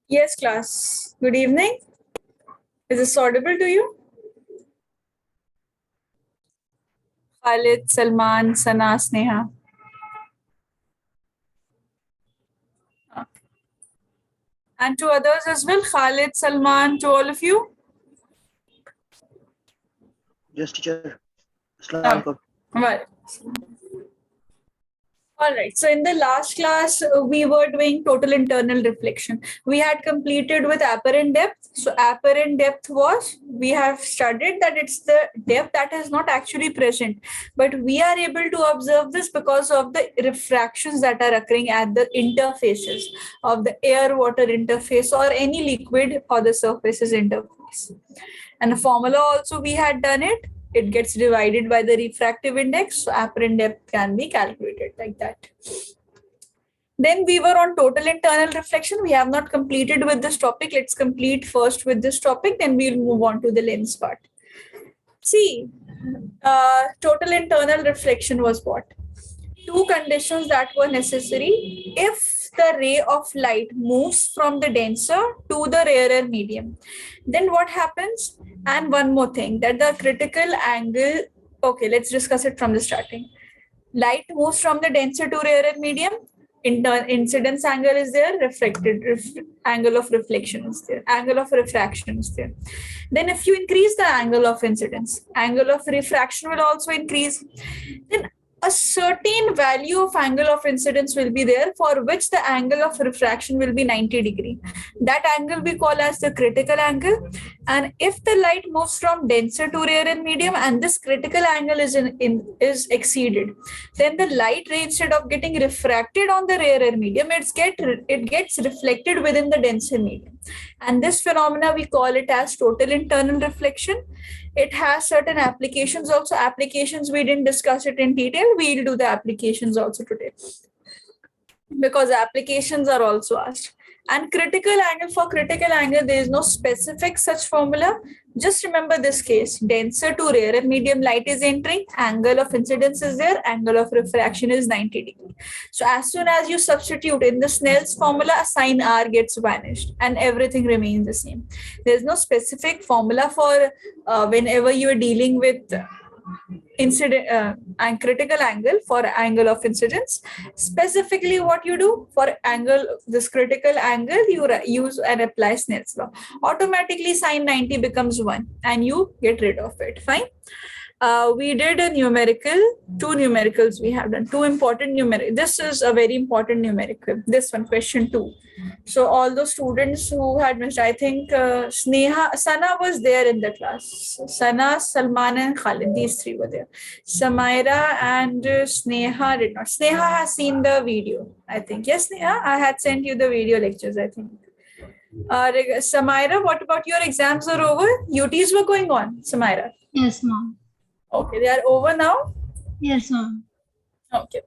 Yes, class. Good evening. Is this audible to you? Khalid, Salman, Sana, Sneha. And to others as well, Khalid, Salman, to all of you. Yes, teacher. Assalamu Oh, alaikum. well. All right. So in the last class, we were doing total internal reflection. We had completed with apparent depth. So apparent depth was, we have studied that it's the depth that is not actually present, but we are able to observe this because of the refractions that are occurring at the interfaces of the air-water interface or any liquid or the surfaces interface. And the formula also we had done it. It gets divided by the refractive index. So apparent depth can be calculated like that. Then we were on total internal reflection. We have not completed with this topic. Let's complete first with this topic. Then we'll move on to the lens part. See, total internal reflection was what? Two conditions that were necessary if the ray of light moves from the denser to the rarer medium. Then what happens? And one more thing, that the critical angle, okay, let's discuss it from the starting. Light moves from the denser to rarer medium. Incidence angle is there, angle of reflection is there, angle of refraction is there. Then if you increase the angle of incidence, angle of refraction will also increase. Then a certain value of angle of incidence will be there for which the angle of refraction will be 90 degree. That angle we call as the critical angle. And if the light moves from denser to rarer medium and this critical angle is exceeded, then the light ray, instead of getting refracted on the rarer medium, it gets reflected within the denser medium. And this phenomena we call it as total internal reflection. It has certain applications also. Applications, we didn't discuss it in detail. We'll do the applications also today because applications are also asked. And critical angle, for critical angle, there is no specific such formula. Just remember this case: denser to rarer medium light is entering, angle of incidence is there, angle of refraction is 90 degree. So as soon as you substitute in the Snell's formula, sign R gets vanished and everything remains the same. There's no specific formula for whenever you are dealing with incident and critical angle for angle of incidence. Specifically, what you do for angle, this critical angle, you use and apply Snell's law. Automatically, sine 90 becomes 1 and you get rid of it. Fine. We did a numerical, two numericals we have done, two important numerical. This is a very important numerical. This one, question 2. So all those students who had missed, I think Sana was there in the class. Sana, Salman and Khalid, these three were there. Samaira and Sneha did not. Sneha has seen the video, I think. Yes, Sneha, I had sent you the video lectures, I think. Samaira, what about your exams are over? UTs were going on, Samaira. Yes, ma'am. Okay, they are over now? Yes, ma'am. Okay.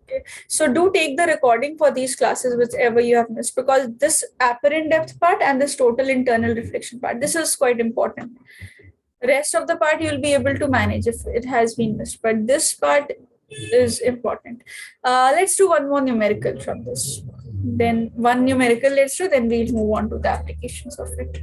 So do take the recording for these classes, whichever you have missed, because this apparent depth part and this total internal reflection part, this is quite important. Rest of the part you'll be able to manage if it has been missed, but this part is important. Let's do one more numerical from this. Then one numerical let's do, then we'll move on to the applications of it.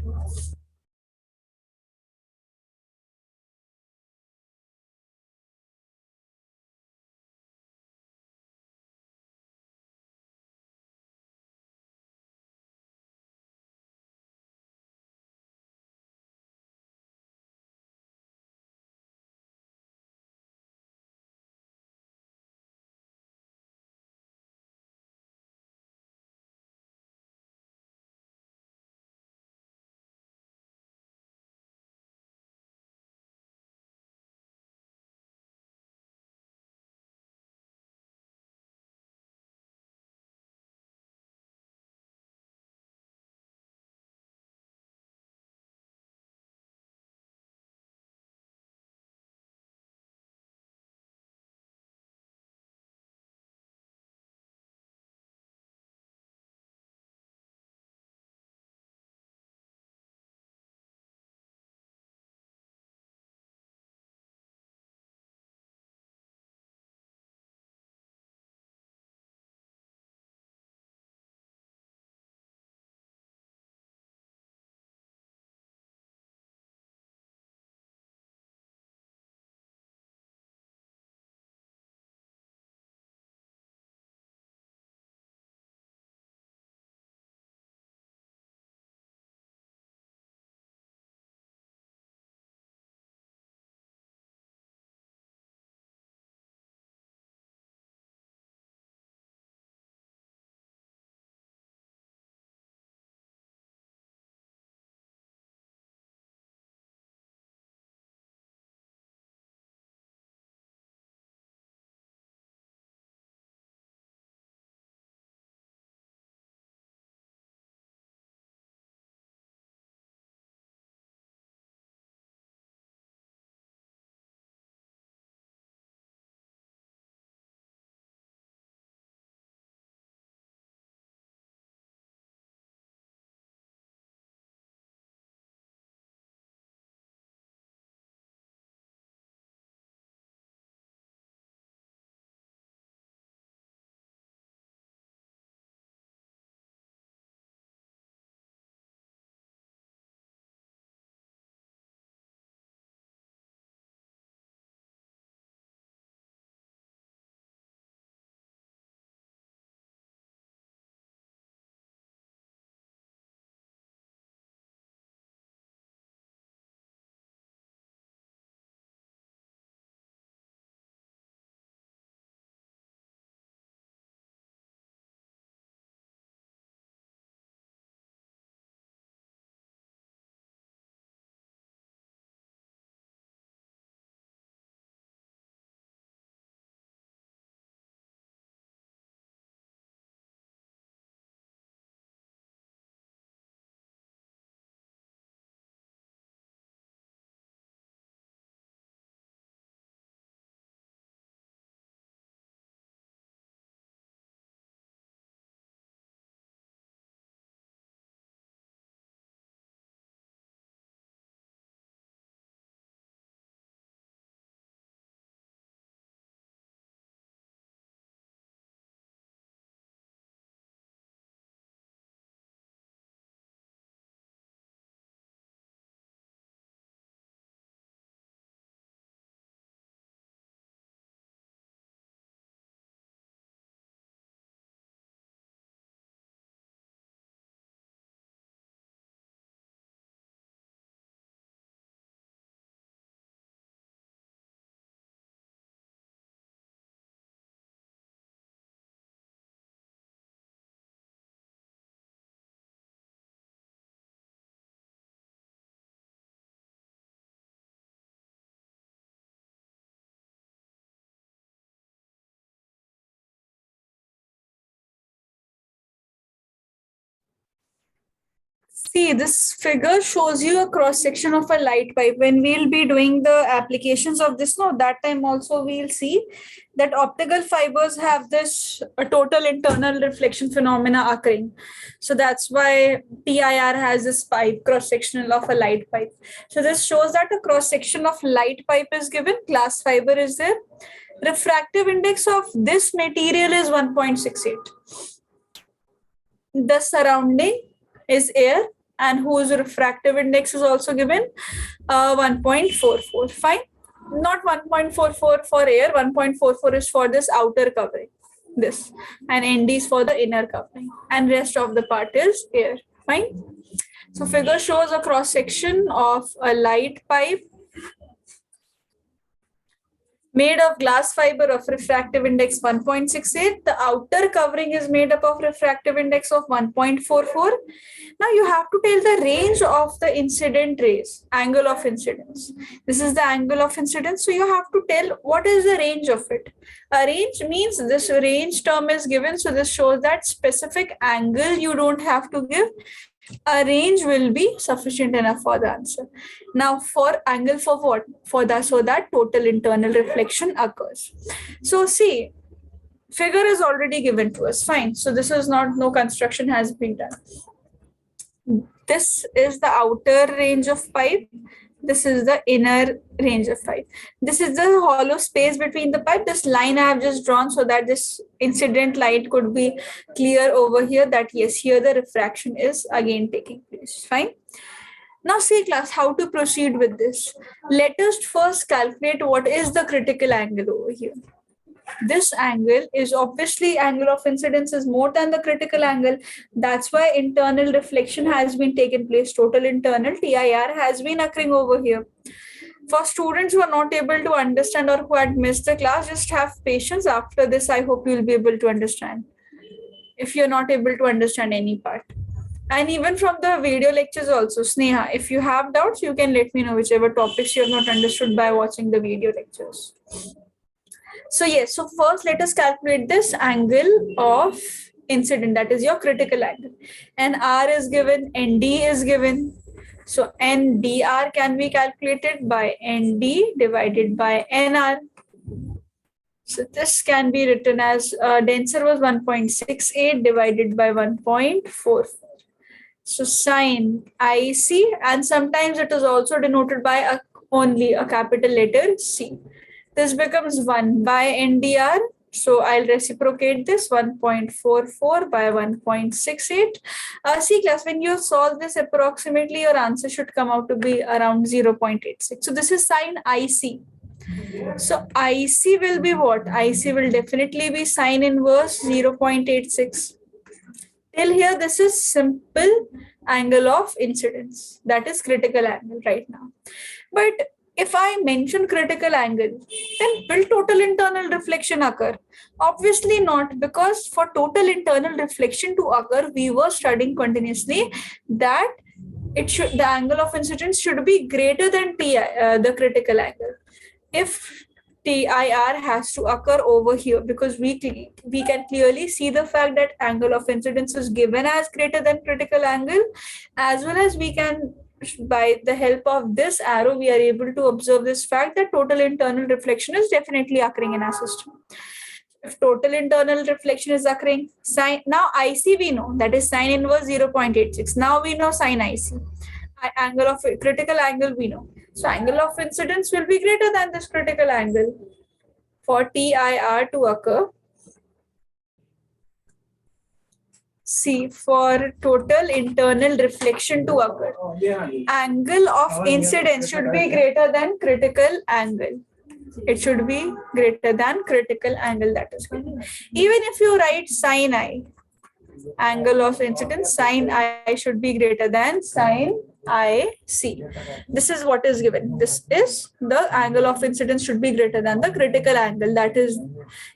See, this figure shows you a cross section of a light pipe. When we'll be doing the applications of this, no, that time also we'll see that optical fibers have this total internal reflection phenomena occurring. So that's why PIR has this pipe cross sectional of a light pipe. So this shows that a cross section of light pipe is given, glass fiber is there. Refractive index of this material is 1.68. The surrounding is air, and whose refractive index is also given 1.44. Fine. Not 1.44 for air, 1.44 is for this outer covering, this, and ND is for the inner covering, and rest of the part is air. Fine. So figure shows a cross section of a light pipe made of glass fiber of refractive index 1.68. The outer covering is made up of refractive index of 1.44. Now you have to tell the range of the incident rays, angle of incidence. This is the angle of incidence. So you have to tell what is the range of it. A range means this range term is given. So this shows that specific angle you don't have to give. A range will be sufficient enough for the answer. Now for angle for what? For that, so that total internal reflection occurs. So see, figure is already given to us. Fine. So this is not, no construction has been done. This is the outer range of pipe. This is the inner range of pipe. This is the hollow space between the pipe. This line I have just drawn so that this incident light could be clear over here, that yes, here the refraction is again taking place. Fine. Now see class, how to proceed with this. Let us first calculate what is the critical angle over here. This angle is obviously, angle of incidence is more than the critical angle. That's why internal reflection has been taken place. Total internal TIR has been occurring over here. For students who are not able to understand or who had missed the class, just have patience. After this, I hope you will be able to understand. If you're not able to understand any part. And even from the video lectures also, Sneha, if you have doubts, you can let me know whichever topics you have not understood by watching the video lectures. So yes, so first let us calculate this angle of incident, that is your critical angle. And R is given, ND is given. So NDR can be calculated by ND divided by NR. So this can be written as denser was 1.68 divided by 1.44. So sine IC, and sometimes it is also denoted by only a capital letter C. This becomes 1 by NDR. So I'll reciprocate this 1.44 by 1.68. See class, when you solve this approximately, your answer should come out to be around 0.86. So this is sine IC. So IC will be what? IC will definitely be sine inverse 0.86. Till here, this is simple angle of incidence. That is critical angle right now. But if I mention critical angle, then will total internal reflection occur? Obviously not, because for total internal reflection to occur, we were studying continuously that the angle of incidence should be greater than the critical angle. If TIR has to occur over here, because we can clearly see the fact that angle of incidence is given as greater than critical angle, as well as we can, by the help of this arrow, we are able to observe this fact that total internal reflection is definitely occurring in our system. If total internal reflection is occurring, now IC we know, that is sine inverse 0.86. Now we know sine IC. Angle of critical angle we know. So angle of incidence will be greater than this critical angle. For TIR to occur, see, for total internal reflection to occur, angle of incidence should be greater than critical angle. It should be greater than critical angle, that is good. Even if you write sine I, angle of incidence, sine I should be greater than sine IC. This is what is given. This is the angle of incidence should be greater than the critical angle that is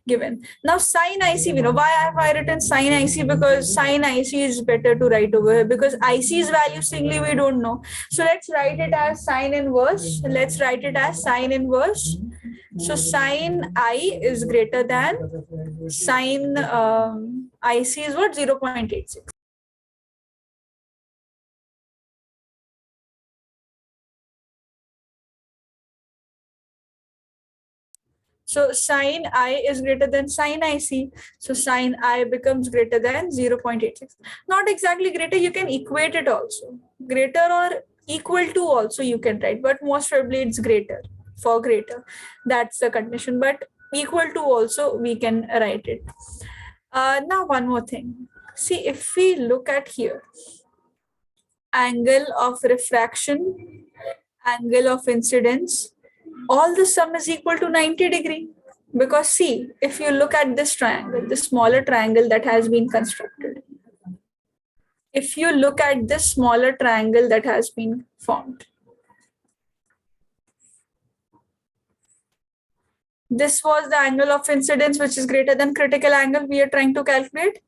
given. Now sine IC, we know. Why have I written sine IC? Because sine IC is better to write over here, because IC's value singly we don't know. So let's write it as sine inverse. Let's write it as sine inverse. So sine I is greater than sine IC is what? 0.86. So sine I is greater than sine IC. So sine I becomes greater than 0.86. Not exactly greater, you can equate it also. Greater or equal to also you can write, but most probably it's greater, for greater. That's the condition, but equal to also we can write it. Now one more thing. See, if we look at here, angle of refraction, angle of incidence, all the sum is equal to 90 degree. Because see, if you look at this triangle, the smaller triangle that has been constructed, if you look at this smaller triangle that has been formed, this was the angle of incidence, which is greater than critical angle we are trying to calculate.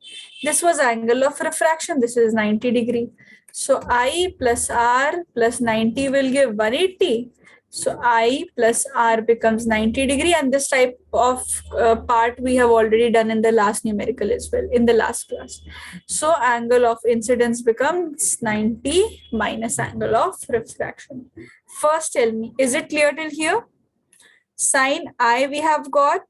This was angle of refraction. This is 90 degree. So I plus R plus 90 will give 180. So I plus R becomes 90 degree. And this type of part we have already done in the last numerical as well, in the last class. So angle of incidence becomes 90 minus angle of refraction. First tell me, is it clear till here? Sine I we have got.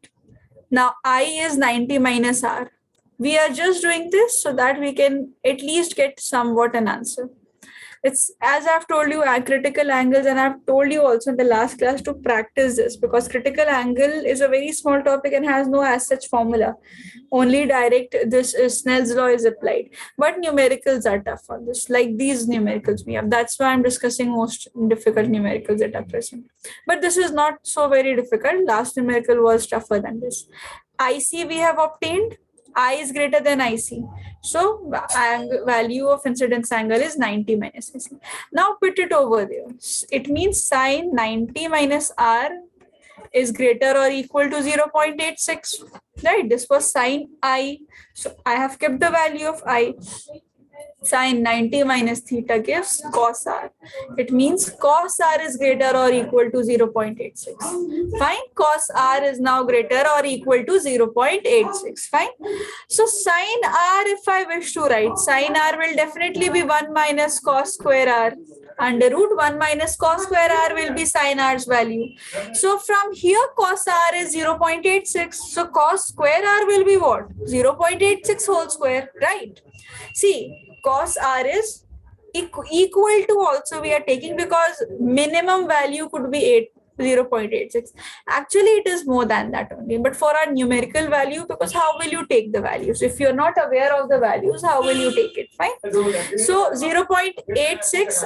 Now I is 90 minus R. We are just doing this so that we can at least get somewhat an answer. It's as I've told you critical angles, and I've told you also in the last class to practice this, because critical angle is a very small topic and has no as such formula. Only direct this is Snell's law is applied, but numericals are tough on this, like these numericals we have. That's why I'm discussing most difficult numericals that are present, but this is not so very difficult. Last numerical was tougher than this. IC we have obtained. I is greater than IC. So value of incidence angle is 90 minus IC. Now put it over there. It means sine 90 minus R is greater or equal to 0.86. Right? This was sine I. So I have kept the value of I. Sine 90 minus theta gives cos R. It means cos R is greater or equal to 0.86. Fine. Cos R is now greater or equal to 0.86. Fine. So sine R, if I wish to write, sine R will definitely be 1 minus cos square R. Under root 1 minus cos square R will be sine R's value. So from here cos R is 0.86. So cos square R will be what? 0.86 whole square, right? See, cos R is equal to also we are taking, because minimum value could be 0.86. Actually, it is more than that only. But for our numerical value, because how will you take the values? If you're not aware of the values, how will you take it? Fine. So 0.86.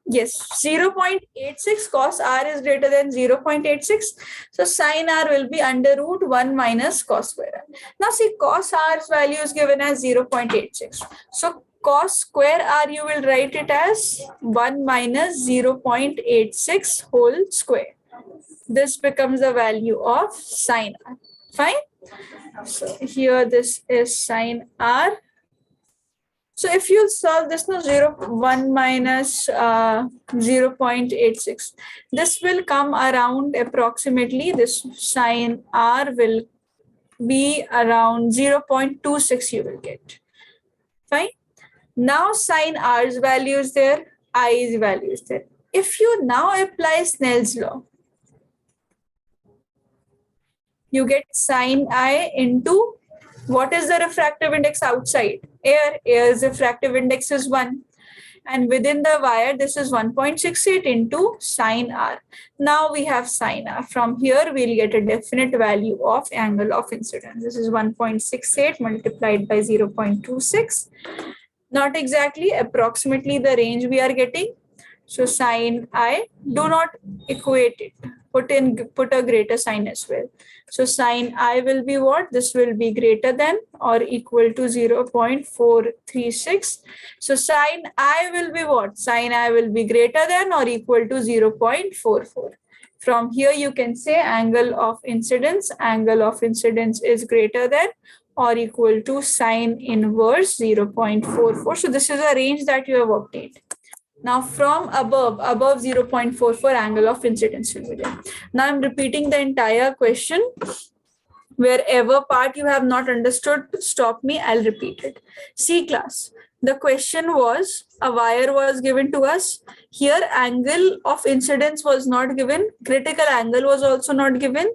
Yes, 0.86 cos R is greater than 0.86. So sine R will be under root 1 minus cos square R. Now see, cos R's value is given as 0.86. So cos square R, you will write it as 1 minus 0.86 whole square. This becomes the value of sine R. Fine. So here this is sine R. So if you solve this, no, 1 minus 0.86, this will come around approximately, this sine R will be around 0.26 you will get. Fine. Now sine R's value is there, I's value is there. If you now apply Snell's law, you get sine I into what is the refractive index outside? Air. Air's refractive index is 1. And within the wire, this is 1.68 into sine R. Now we have sine R. From here, we'll get a definite value of angle of incidence. This is 1.68 multiplied by 0.26. Not exactly, approximately the range we are getting. So sine I, do not equate it. Put a greater sign as well. So sine I will be what? This will be greater than or equal to 0.436. So sine I will be what? Sine I will be greater than or equal to 0.44. From here you can say angle of incidence. Angle of incidence is greater than or equal to sine inverse 0.44. So this is a range that you have obtained. Now from above 0.44 angle of incidence will be there. Now I'm repeating the entire question. Wherever part you have not understood, stop me, I'll repeat it. See class, The question was, a wire was given to us. Here, angle of incidence was not given. Critical angle was also not given.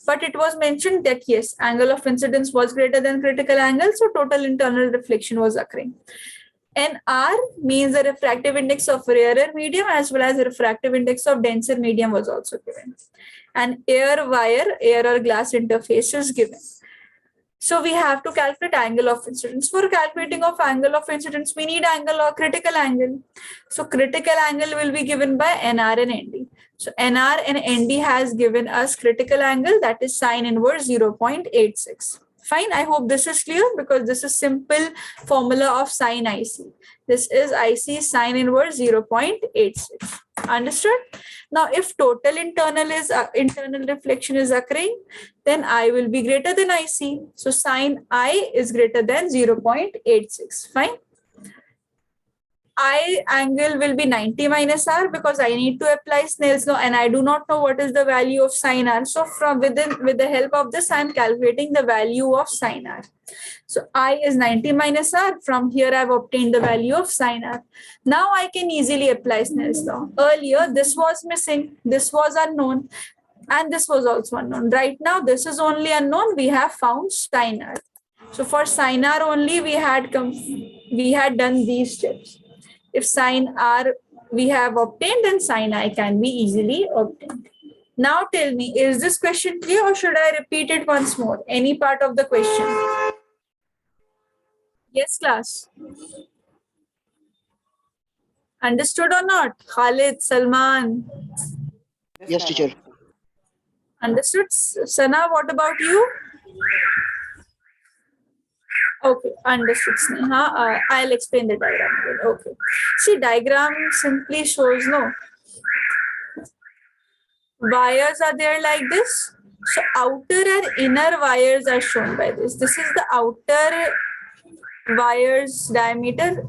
But it was mentioned that yes, angle of incidence was greater than critical angle. So total internal reflection was occurring. NR means the refractive index of rarer medium as well as the refractive index of denser medium was also given. And air wire, air or glass interface is given. So we have to calculate angle of incidence. For calculating of angle of incidence, we need angle or critical angle. So critical angle will be given by NR and ND. So NR and ND has given us critical angle, that is sine inverse 0.86. Fine, I hope this is clear because this is simple formula of sine IC. This is IC sine inverse 0.86. Understood? Now, if total internal reflection is occurring, then I will be greater than IC. So sine I is greater than 0.86. Fine. I angle will be 90 minus R because I need to apply Snell's law and I do not know what is the value of sine R. So with the help of this, I am calculating the value of sine R. So I is 90 minus R. From here, I have obtained the value of sine R. Now I can easily apply Snell's law. Earlier, this was missing. This was unknown. And this was also unknown. Right now, this is only unknown. We have found sine R. So for sine R only, we had done these steps. If sine R we have obtained, then sine I can be easily obtained. Now tell me, is this question clear or should I repeat it once more? Any part of the question? Yes, class. Understood or not? Khalid, Salman. Yes, teacher. Understood? Sana, what about you? Okay, understood, Sneha. I'll explain the diagram again. Okay. See, diagram simply shows, no, wires are there like this. So outer and inner wires are shown by this. This is the outer wires diameter.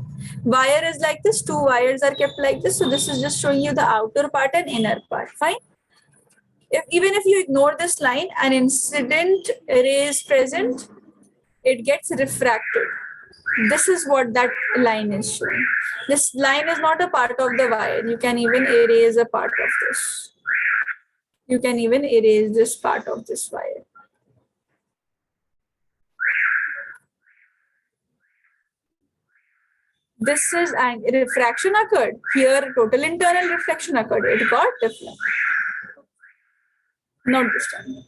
Wire is like this. Two wires are kept like this. So this is just showing you the outer part and inner part. Fine. Even if you ignore this line, an incident ray is present, it gets refracted. This is what that line is showing. This line is not a part of the wire. You can even erase a part of this. You can even erase this part of this wire. This is an refraction occurred. Here, total internal reflection occurred. It got deflected. Not this time.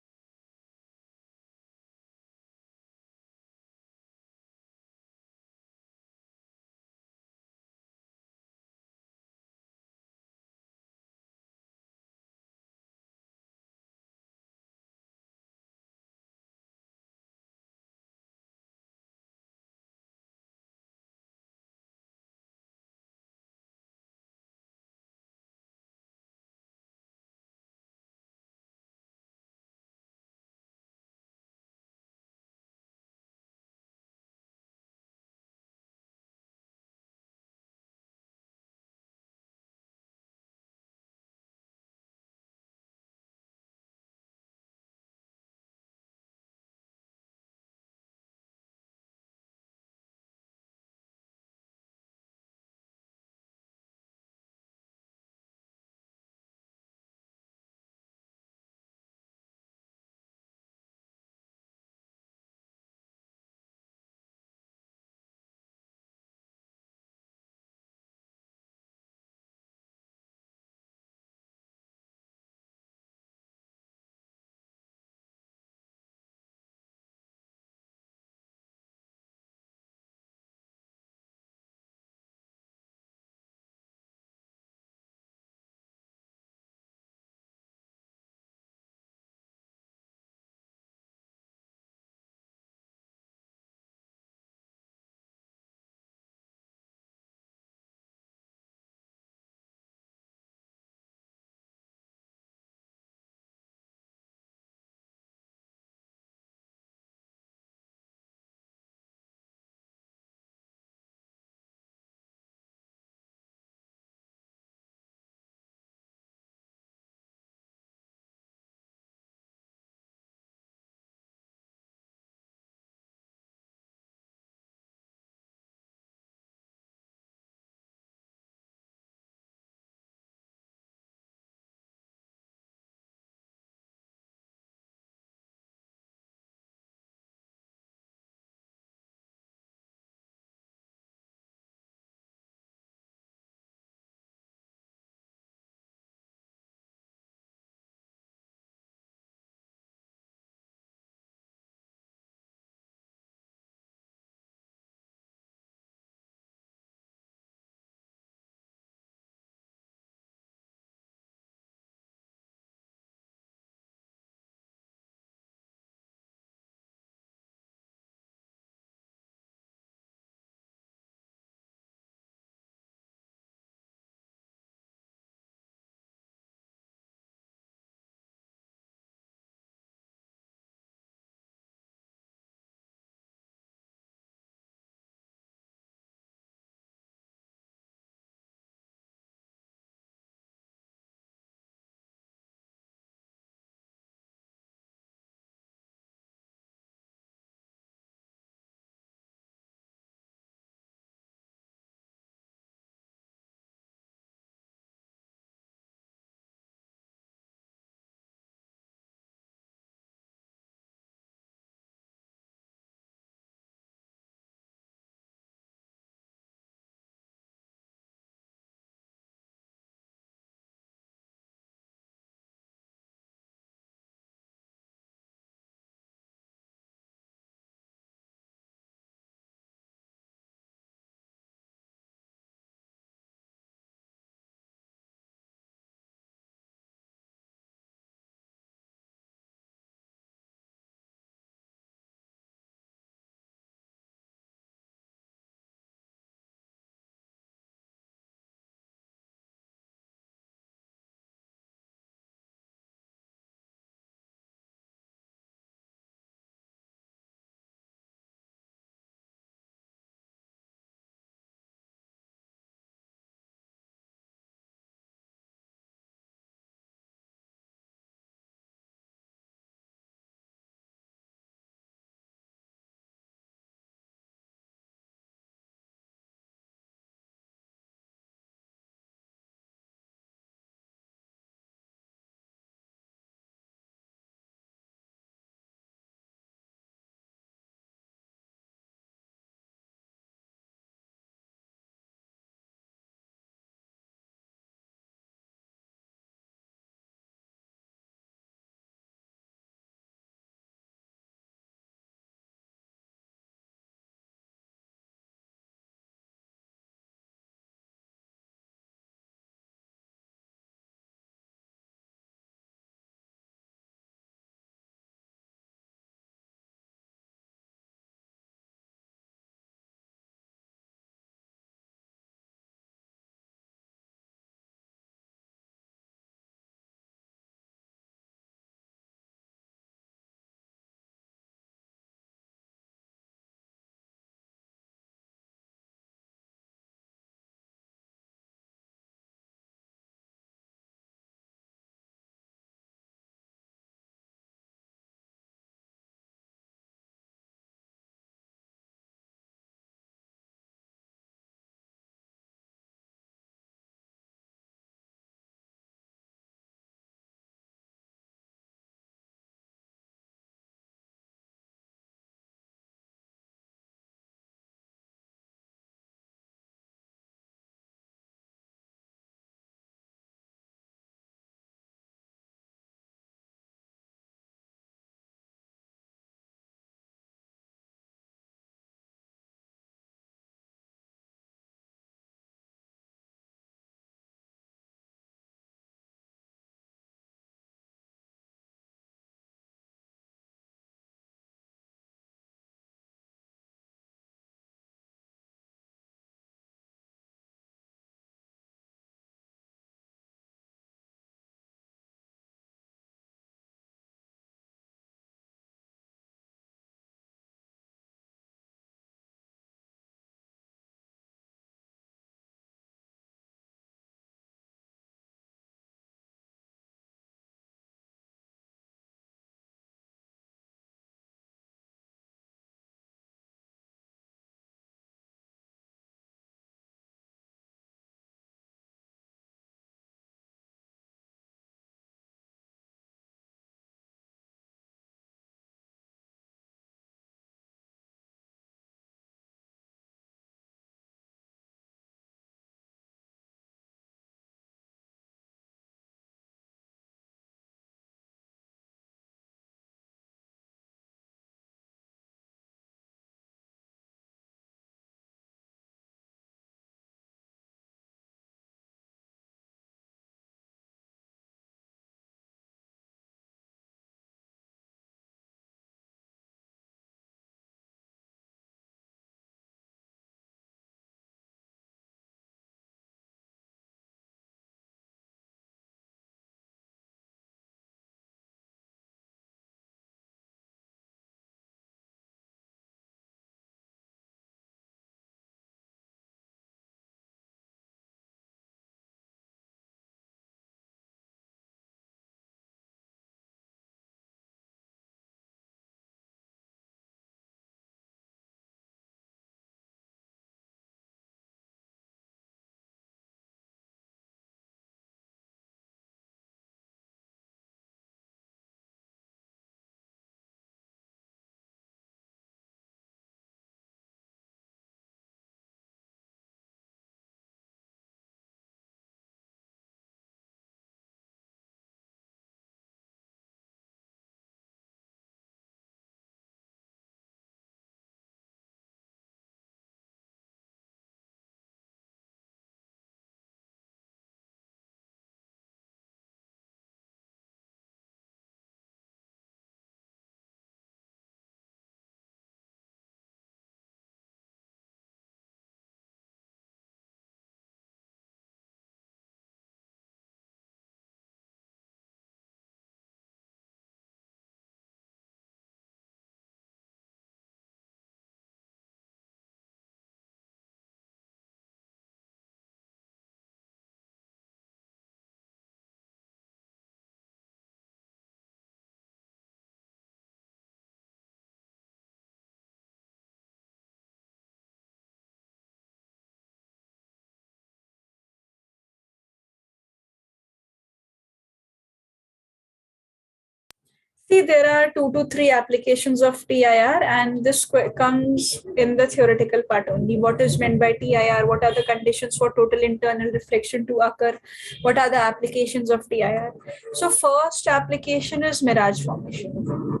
See, there are 2 to 3 applications of TIR, and this comes in the theoretical part only. What is meant by TIR? What are the conditions for total internal reflection to occur? What are the applications of TIR? So, first application is mirage formation.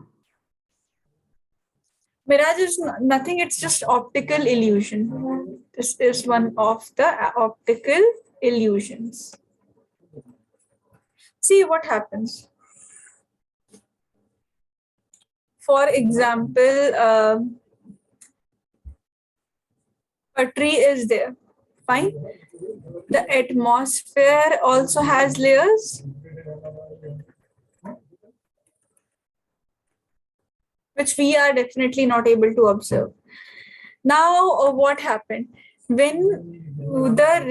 Mirage is nothing, it's just optical illusion. This is one of the optical illusions. See what happens. For example, a tree is there. Fine. The atmosphere also has layers, which we are definitely not able to observe. Now, what happened? When the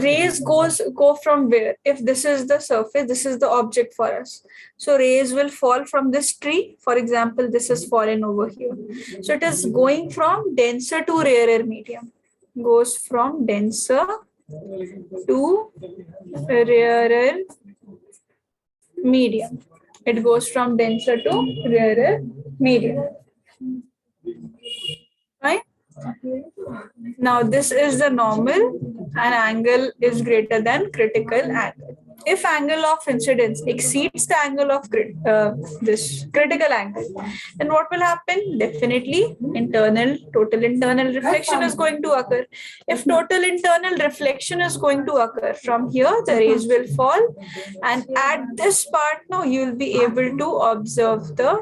rays go from where? If this is the surface, this is the object for us. So rays will fall from this tree. For example, this is fallen over here. So it is going from denser to rarer medium. Goes from denser to rarer medium. It goes from denser to rarer medium. Right? Now this is the normal, and angle is greater than critical angle. If angle of incidence exceeds the angle of this critical angle, then what will happen? Definitely total internal reflection is going to occur. If total internal reflection is going to occur, from here the rays will fall, and at this part now you will be able to observe the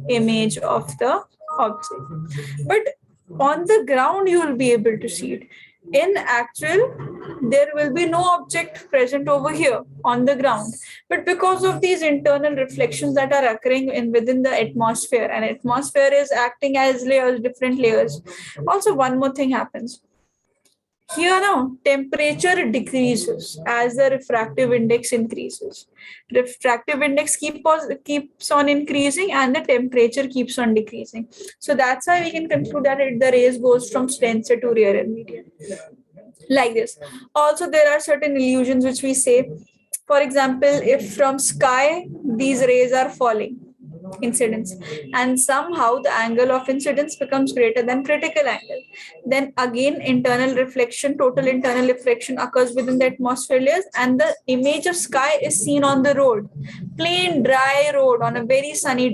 image of the object. But on the ground you will be able to see it. In actual, there will be no object present over here on the ground, but because of these internal reflections that are occurring within the atmosphere, and atmosphere is acting as layers, different layers. Also, one more thing happens here. Now temperature decreases as the refractive index increases. Refractive index keeps on increasing, and the temperature keeps on decreasing. So that's why we can conclude that the rays goes from denser to rarer medium, like this. Also, there are certain illusions which we say. For example, if from sky these rays are falling, incidence, and somehow the angle of incidence becomes greater than critical angle, then again total internal reflection occurs within the atmosphere layers, and the image of sky is seen on the road, plain dry road on a very sunny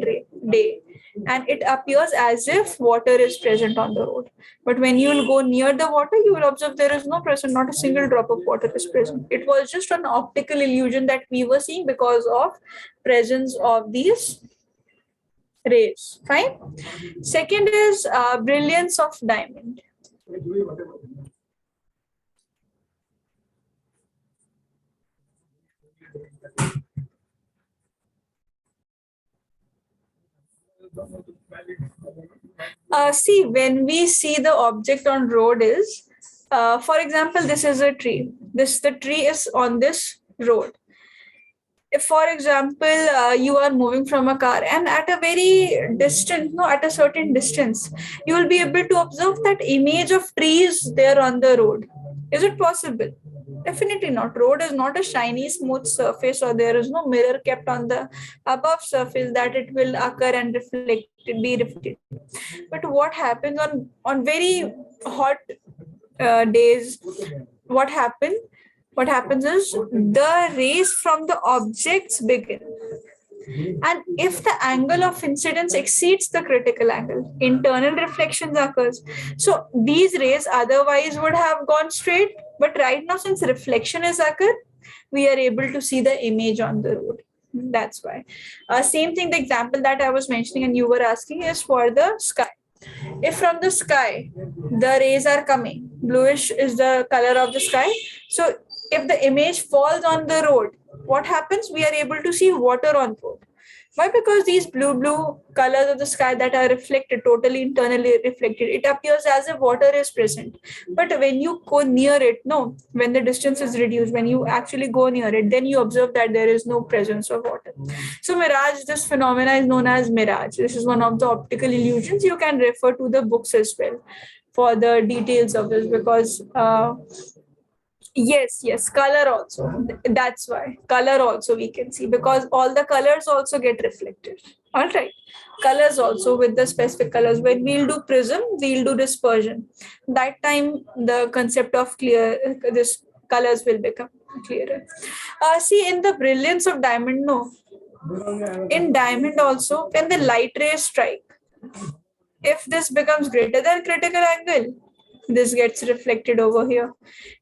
day, and it appears as if water is present on the road. But when you will go near the water, you will observe there is no present, not a single drop of water is present. It was just an optical illusion that we were seeing because of presence of these rays. Fine. Second is brilliance of diamond. See, when we see the object on road is, for example, this is a tree. The tree is on this road. If, for example, you are moving from a car, and at a certain distance, you will be able to observe that image of trees there on the road. Is it possible? Definitely not. Road is not a shiny, smooth surface, or there is no mirror kept on the above surface that it will occur and be reflected. But what happens on very hot days? What happens is the rays from the objects begin. And if the angle of incidence exceeds the critical angle, internal reflections occurs. So these rays otherwise would have gone straight, but right now, since reflection is occurred, we are able to see the image on the road. That's why. Same thing, the example that I was mentioning and you were asking is for the sky. If from the sky the rays are coming, bluish is the color of the sky. So if the image falls on the road, what happens? We are able to see water on road. Why? Because these blue colors of the sky that are reflected, totally internally reflected, it appears as if water is present. But when you go near it, no, when the distance is reduced, when you actually go near it, then you observe that there is no presence of water. So mirage, this phenomena is known as mirage. This is one of the optical illusions. You can refer to the books as well for the details of this, because Yes, color also. That's why color also we can see, because all the colors also get reflected. All right, colors also with the specific colors. When we'll do prism, we'll do dispersion. That time the concept of clear, this colors will become clearer. See, in the brilliance of diamond, no. In diamond also, when the light rays strike, if this becomes greater than critical angle, this gets reflected over here.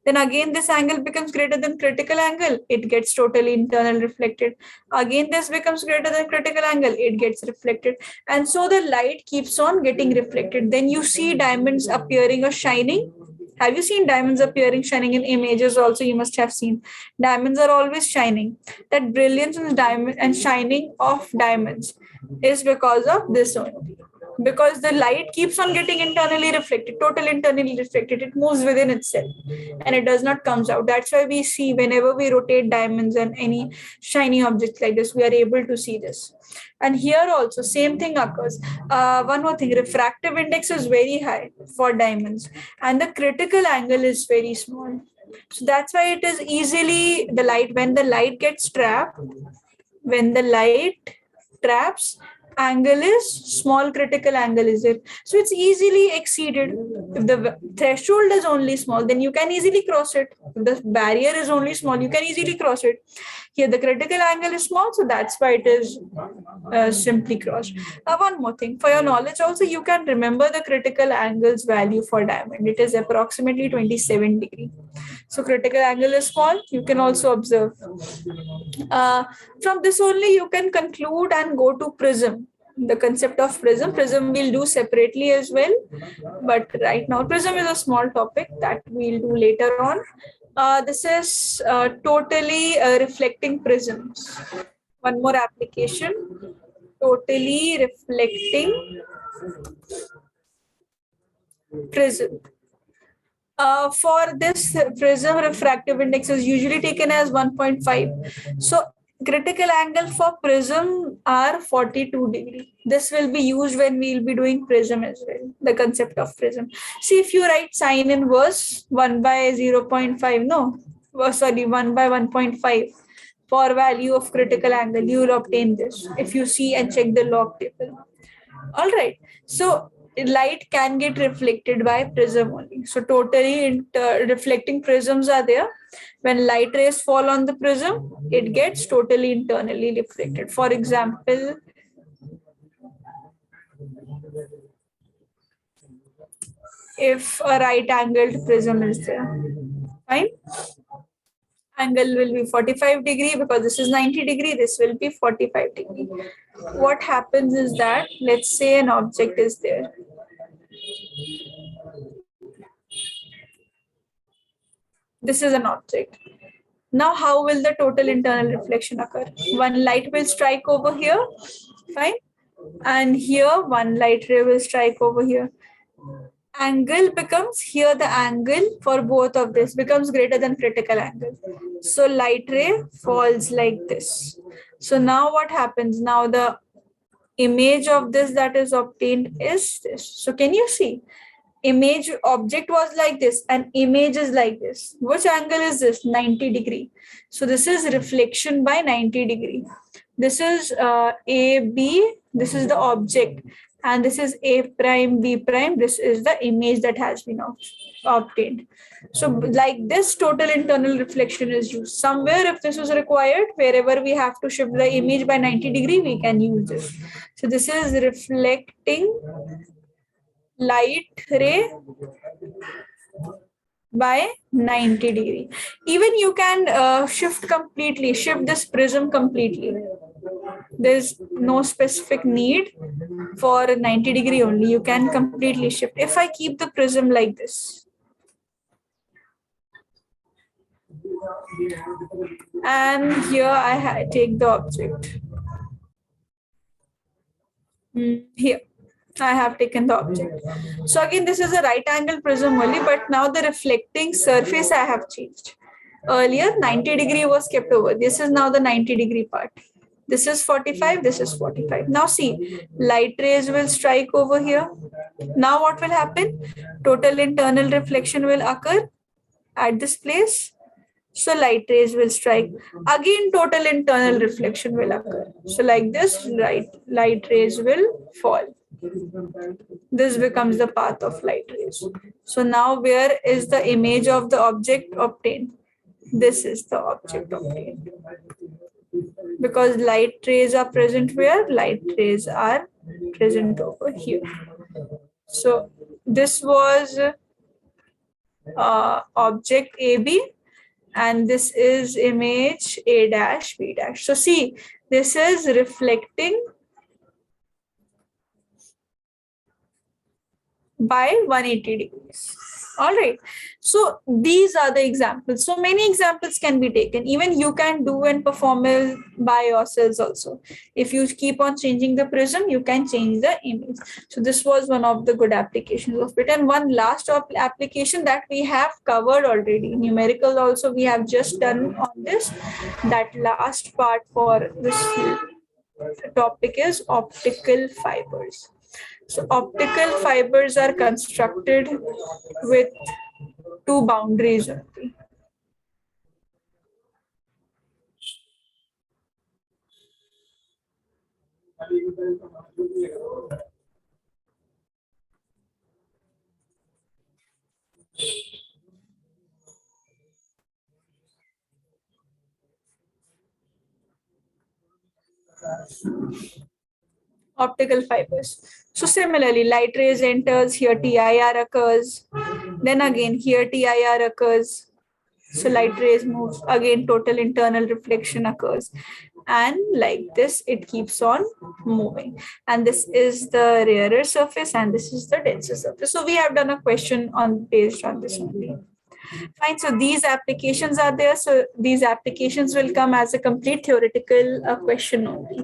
Then again, this angle becomes greater than critical angle, it gets totally internal reflected. Again, this becomes greater than critical angle, it gets reflected. And so the light keeps on getting reflected. Then you see diamonds appearing or shining. Have you seen diamonds appearing, shining in images also? You must have seen. Diamonds are always shining. That brilliance and diamond and shining of diamonds is because of this only, because the light keeps on getting internally reflected, total internally reflected. It moves within itself and it does not comes out. That's why we see whenever we rotate diamonds and any shiny objects like this, we are able to see this. And here also same thing occurs. One more thing, refractive index is very high for diamonds and the critical angle is very small. So that's why it is easily the light, when the light gets trapped, when the light traps, angle is small, critical angle is there, so it's easily exceeded. If the threshold is only small, then you can easily cross it. If the barrier is only small, you can easily cross it. Here the critical angle is small, so that's why it is simply crossed. One more thing for your knowledge also, you can remember the critical angles value for diamond. It is approximately 27 degree. So critical angle is small, you can also observe. From this only you can conclude and go to prism. The concept of prism we'll do separately as well, but right now prism is a small topic that we'll do later on. This is totally reflecting prisms. One more application, totally reflecting prism. For this, prism refractive index is usually taken as 1.5. So critical angle for prism are 42 degree. This will be used when we will be doing prism as well, the concept of prism. See, if you write sine inverse 1 by 0.5, no, sorry, 1 by 1.5 for value of critical angle, you will obtain this if you see and check the log table. All right. So light can get reflected by prism only. So totally reflecting prisms are there. When light rays fall on the prism, it gets totally internally reflected. For example, if a right angled prism is there, fine. Angle will be 45 degree because this is 90 degree, this will be 45 degree. What happens is that, let's say an object is there. This is an object. Now, how will the total internal reflection occur? One light will strike over here, fine. And here, one light ray will strike over here. Angle becomes, here the angle for both of this becomes greater than critical angle. So light ray falls like this. So now what happens? Now the image of this that is obtained is this. So can you see? Image object was like this and image is like this. Which angle is this? 90 degree. So this is reflection by 90 degree. This is AB, this is the object, and this is A prime, B prime. This is the image that has been obtained. So like this, total internal reflection is used. Somewhere if this is required, wherever we have to shift the image by 90 degree, we can use this. So this is reflecting light ray by 90 degree. Even you can shift this prism completely. There's no specific need for 90 degree only. You can completely shift. If I keep the prism like this, and here I take the object. Here I have taken the object. So again, this is a right angle prism only, but now the reflecting surface I have changed. Earlier 90 degree was kept over. This is now the 90 degree part. This is 45, this is 45. Now see, light rays will strike over here. Now what will happen? Total internal reflection will occur at this place. So light rays will strike. Again, total internal reflection will occur. So like this, light rays will fall. This becomes the path of light rays. So now where is the image of the object obtained? This is the object obtained. Because light rays are present where? Light rays are present over here. So this was object AB, and this is image A dash B dash. So see, this is reflecting by 180 degrees. All right. So these are the examples. So many examples can be taken. Even you can do and perform it by yourselves also. If you keep on changing the prism, you can change the image. So this was one of the good applications of it. And one last application that we have covered already. Numerical also we have just done on this. That last part for this topic is optical fibers. So optical fibers are constructed with two boundaries only. Optical fibers. So similarly, light rays enters, here TIR occurs. Then again, here TIR occurs. So light rays moves, again total internal reflection occurs. And like this, it keeps on moving. And this is the rarer surface and this is the denser surface. So we have done a question on based on this only. Fine, so these applications are there. So these applications will come as a complete theoretical question only.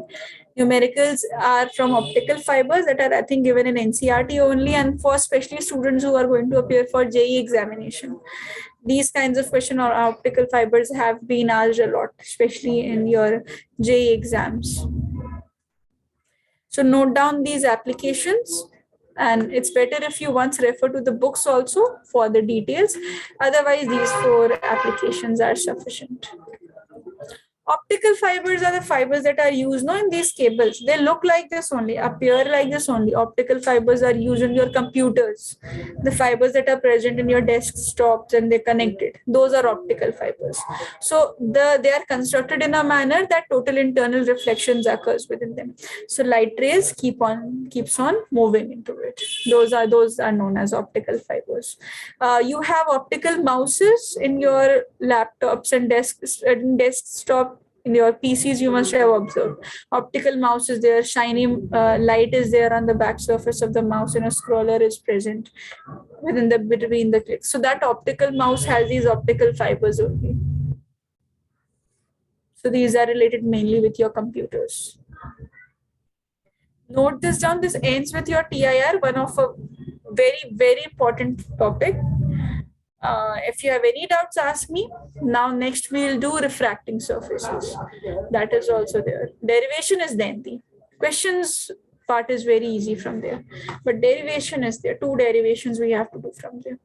Numericals are from optical fibers that are, I think, given in NCRT only, and for especially students who are going to appear for JE examination. These kinds of questions or optical fibers have been asked a lot, especially in your JE exams. So note down these applications, and it's better if you once refer to the books also for the details. Otherwise, these 4 applications are sufficient. Optical fibers are the fibers that are used in these cables. They look like this only, appear like this only. Optical fibers are used in your computers. The fibers that are present in your desktops and they're connected. Those are optical fibers. So they are constructed in a manner that total internal reflections occurs within them. So light rays keeps on moving into it. Those are known as optical fibers. You have optical mouses in your laptops and desktop. In your PCs, you must have observed optical mouse is there, shiny light is there on the back surface of the mouse, and a scroller is present between the clicks. So that optical mouse has these optical fibers only. So these are related mainly with your computers. Note this down. This ends with your TIR, one of a very, very important topic. If you have any doubts, ask me. Now, next we'll do refracting surfaces. That is also there. Derivation is then the questions part is very easy from there, but derivation is there. 2 derivations we have to do from there.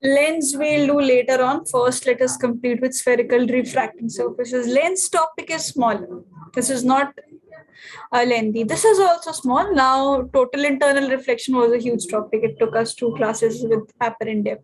Lens we'll do later on. First, let us complete with spherical refracting surfaces. Lens topic is smaller. This is not lengthy. This is also small. Now, total internal reflection was a huge topic. It took us 2 classes with apparent depth.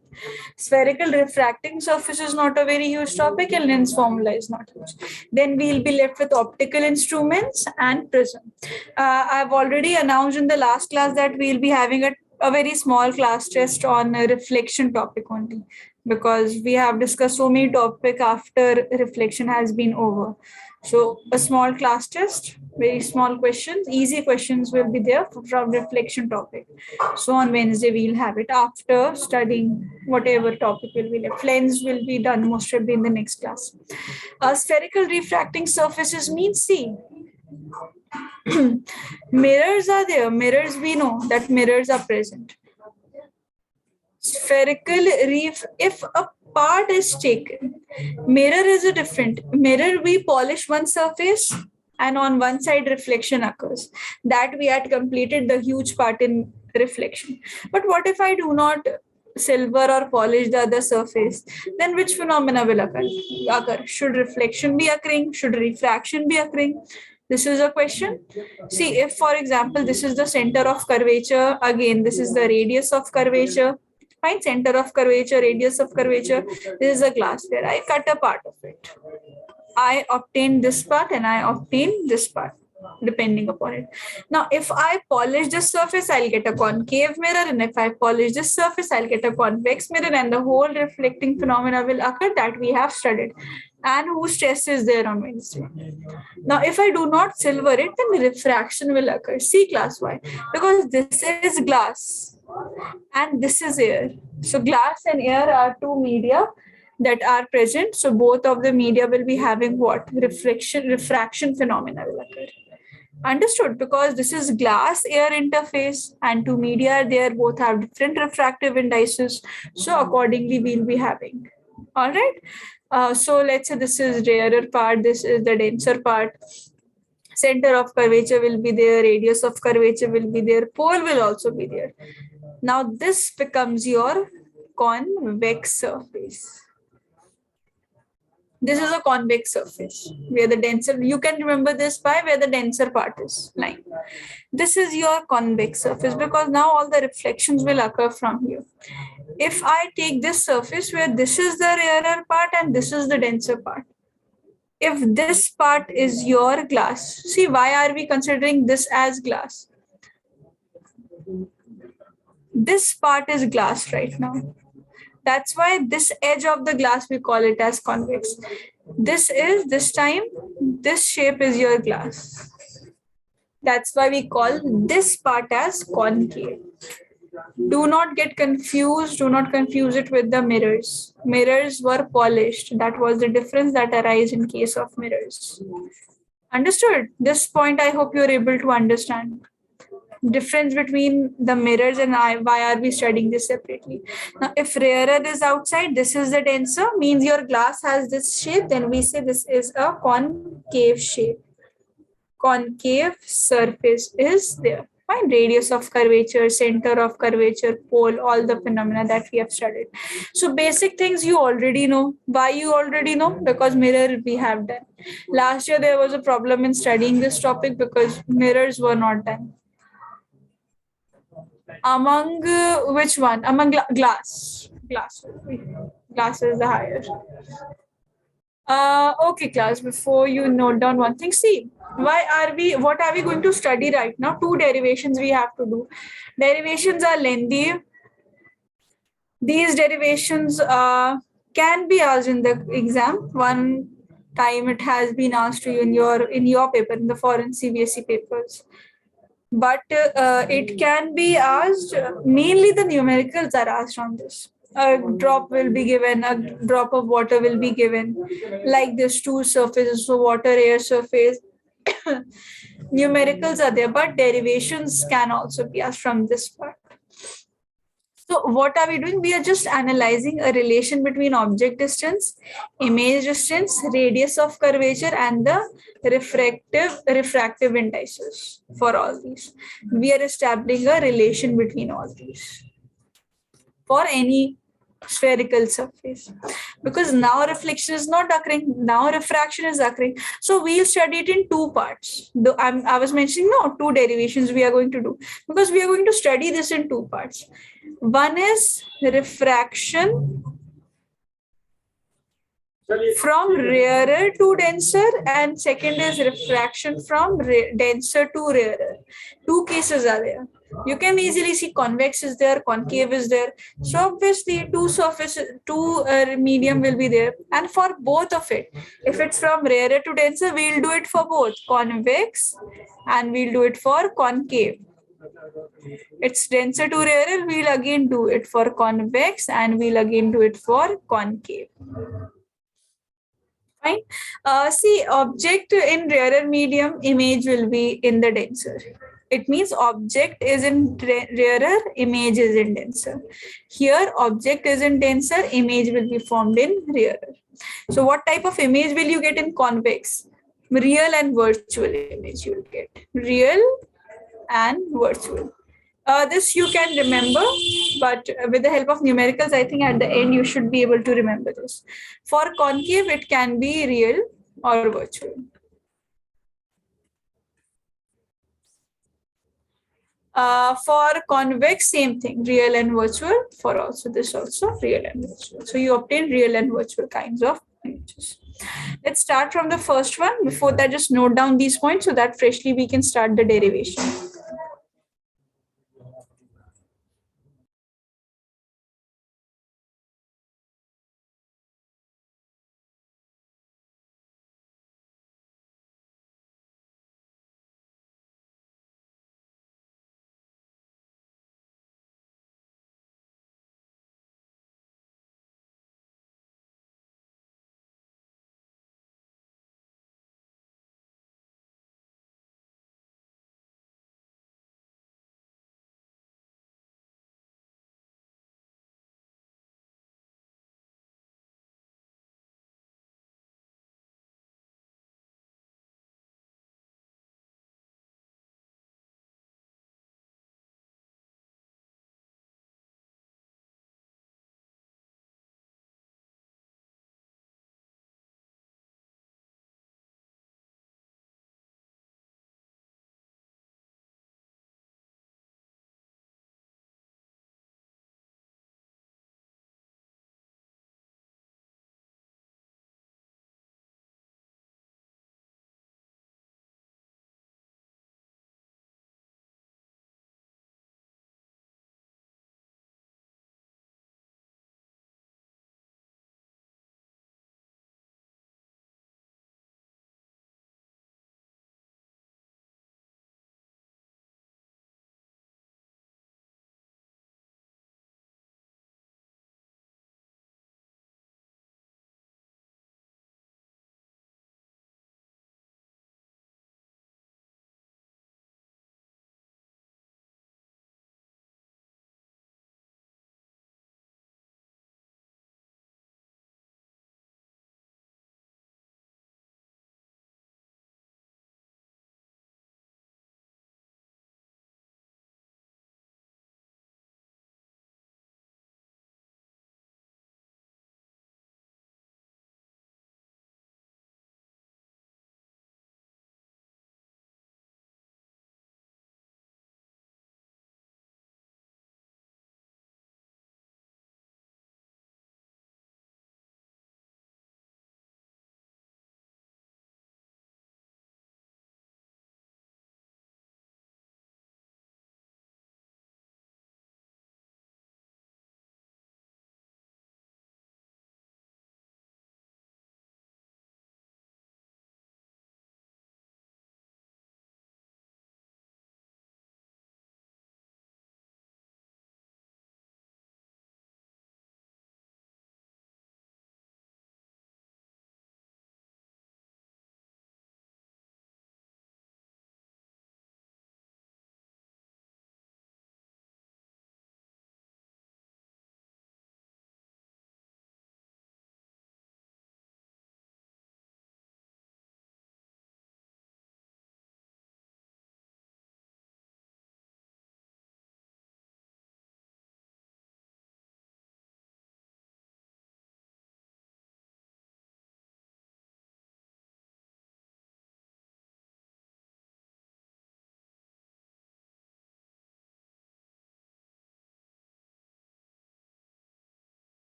Spherical refracting surface is not a very huge topic, and lens formula is not huge. Then we'll be left with optical instruments and prism. I've already announced in the last class that we'll be having a very small class test on a reflection topic only, because we have discussed so many topics after reflection has been over. So a small class test, very small questions, easy questions will be there from reflection topic. So on Wednesday, we'll have it after studying whatever topic will be left. Lens will be done most probably in the next class. Spherical refracting surfaces means, see, mirrors are there. Mirrors, we know that mirrors are present. Spherical if a part is taken, mirror is a different mirror. We polish one surface and on one side reflection occurs. That we had completed the huge part in reflection. But what if I do not silver or polish the other surface? Then which phenomena will occur? Should reflection be occurring? Should refraction be occurring? This is a question. See, if for example, this is the center of curvature, again, this is the radius of curvature. Find center of curvature, radius of curvature. This is a glass where I cut a part of it. I obtain this part and I obtain this part, depending upon it. Now, if I polish this surface, I'll get a concave mirror. And if I polish this surface, I'll get a convex mirror. And the whole reflecting phenomena will occur that we have studied. And whose test is there on Wednesday. Now, if I do not silver it, then refraction will occur. See class why? Because this is glass and this is air. So glass and air are two media that are present. So both of the media will be having what? Refraction phenomena will occur. Understood? Because this is glass air interface and two media are there. Both have different refractive indices. So accordingly, we'll be having. All right. So let's say this is rarer part. This is the denser part. Center of curvature will be there. Radius of curvature will be there. Pole will also be there. Now this becomes your convex surface. This is a convex surface where the denser, you can remember this by where the denser part is lying. This is your convex surface because now all the reflections will occur from here. If I take this surface where this is the rarer part and this is the denser part, if this part is your glass, see, why are we considering this as glass? This part is glass right now. That's why this edge of the glass, we call it as convex. This shape is your glass. That's why we call this part as concave. Do not get confused. Do not confuse it with the mirrors. Mirrors were polished. That was the difference that arises in case of mirrors. Understood? This point, I hope you're able to understand. Difference between the mirrors and why are we studying this separately? Now, if rarer is outside, this is the denser, means your glass has this shape, then we say this is a concave shape. Concave surface is there. Fine. Radius of curvature, center of curvature, pole, all the phenomena that we have studied. So basic things you already know. Why you already know? Because mirror we have done. Last year there was a problem in studying this topic because mirrors were not done. Among which one? Among glass. Glass is the higher. Okay, class, before you note down one thing, see, what are we going to study right now? 2 derivations we have to do. Derivations are lengthy. These derivations can be asked in the exam. One time it has been asked to you in your paper, in the foreign CBSE papers. But it can be asked, mainly the numericals are asked on this. A drop will be given, a drop of water will be given, like this 2 surfaces, so water, air surface. Numericals are there, but derivations can also be asked from this part. So what are we doing? We are just analyzing a relation between object distance, image distance, radius of curvature, and the refractive indices for all these. We are establishing a relation between all these for any spherical surface, because now reflection is not occurring, now refraction is occurring. So we'll study it in two parts. I was mentioning no, two derivations we are going to do, because we are going to study this in two parts. One is refraction from rarer to denser, and second is refraction from denser to rarer. Two cases are there. You can easily see convex is there, concave is there. So obviously two medium will be there. And for both of it, if it's from rarer to denser, we'll do it for both convex and we'll do it for concave. It's denser to rarer, we'll again do it for convex and we'll again do it for concave. Fine. See, object in rarer medium, image will be in the denser. It means object is in rarer, image is in denser. Here, object is in denser, image will be formed in rarer. So what type of image will you get in convex? Real and virtual image you will get. Real and virtual. This you can remember, but with the help of numericals, I think at the end you should be able to remember this. For concave, it can be real or virtual. For convex, same thing, real and virtual. For also this also real and virtual. So you obtain real and virtual kinds of images. Let's start from the first one. Before that, just note down these points so that freshly we can start the derivation.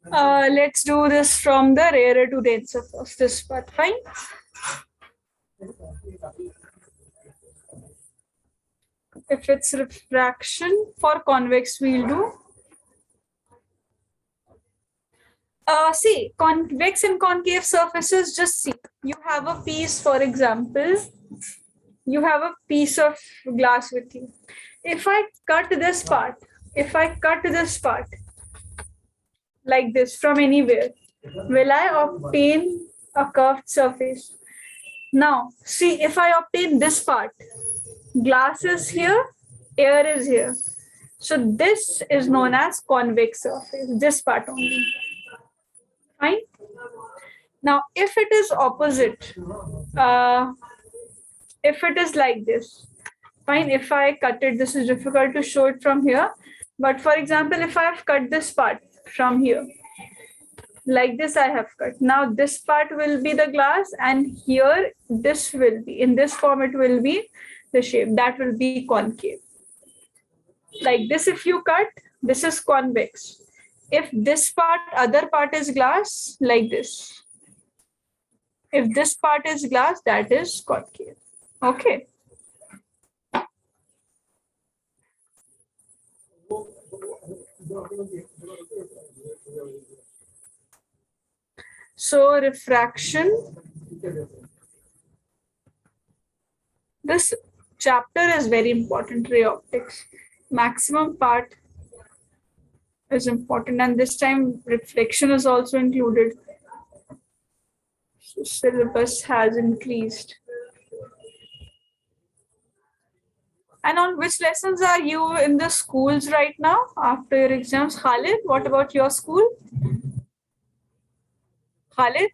Let's do this from the rarer to denser first. This part, fine. If it's refraction for convex, we'll do. See, convex and concave surfaces, just see. You have a piece, for example, you have a piece of glass with you. If I cut this part, like this from anywhere, will I obtain a curved surface? Now, see, if I obtain this part, glass is here, air is here. So this is known as convex surface, this part only. Fine. Now, if it is opposite, if it is like this, fine, if I cut it, this is difficult to show it from here. But for example, if I have cut this part from here, like this I have cut. Now this part will be the glass, and here this will be, in this form it will be the shape, that will be concave. Like this, if you cut, this is convex. If this part, other part is glass, like this. If this part is glass, that is concave. Okay. So refraction, this chapter is very important, ray optics. Maximum part is important, and this time reflection is also included. So syllabus has increased. And on which lessons are you in the schools right now after your exams? Khalid, what about your school? Khalid?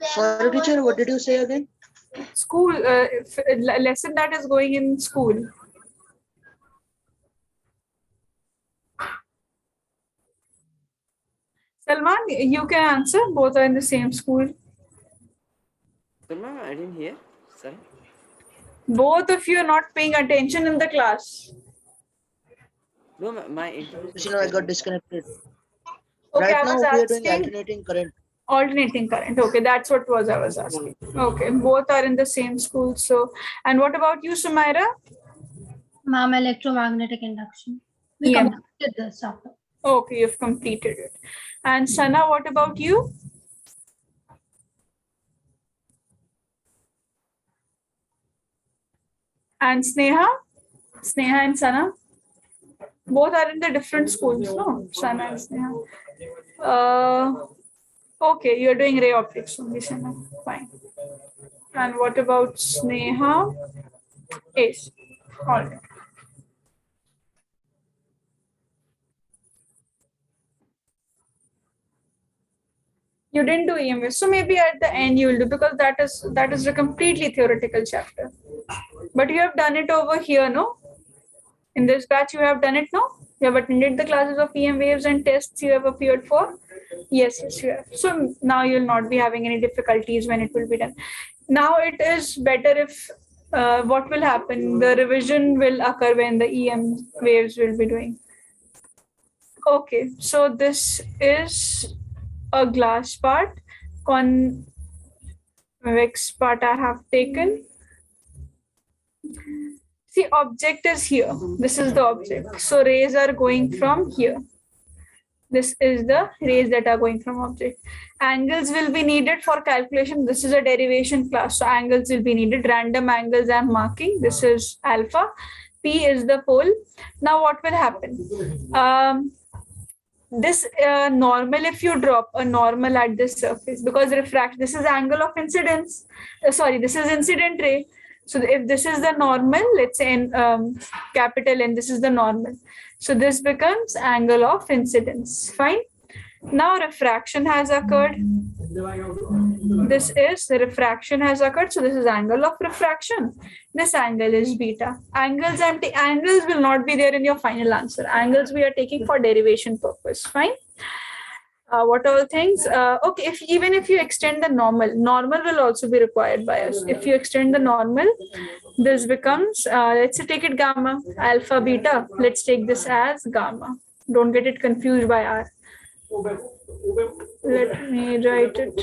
Sorry, teacher, what did you say again? School, lesson that is going in school. Salman, you can answer. Both are in the same school. Salman, I didn't hear. Sorry. Both of you are not paying attention in the class. No, my internet. You know, I got disconnected. Okay, Right I now, was we are doing asking alternating current. alternating current. Okay, that's what was I was asking. Okay, both are in the same school. So, and what about you, Sumaira? Ma'am, electromagnetic induction. We Yeah. completed this chapter. Okay, you've completed it. And Sana, what about you? And Sneha? Sneha and Sana? Both are in the different schools, no? Sana and Sneha. Okay, you're doing ray optics only, Sana. Fine. And what about Sneha? Ace. All right. You didn't do EMS, so maybe at the end you will do, because that is a completely theoretical chapter. But you have done it over here, no? In this batch, you have done it, no? You have attended the classes of EM waves and tests you have appeared for? Yes, you have. So now you will not be having any difficulties when it will be done. Now it is better if, what will happen? The revision will occur when the EM waves will be doing. Okay, so this is a glass part. Convex part I have taken. See, object is here. This is the object. So rays are going from here. This is the rays that are going from object. Angles will be needed for calculation. This is a derivation class. So angles will be needed. Random angles I'm marking. This is alpha. P is the pole. Now what will happen? This normal, if you drop a normal at this surface, because refraction, this is angle of incidence. Sorry, this is incident ray. So if this is the normal, let's say in capital N, this is the normal. So this becomes angle of incidence. Fine. Now refraction has occurred. This is refraction has occurred. So this is angle of refraction. This angle is beta. Angles will not be there in your final answer. Angles we are taking for derivation purpose. Fine. What all things? Okay, even if you extend the normal will also be required by us. If you extend the normal, this becomes, let's say take it gamma, alpha, beta. Let's take this as gamma. Don't get it confused by R. Let me write it.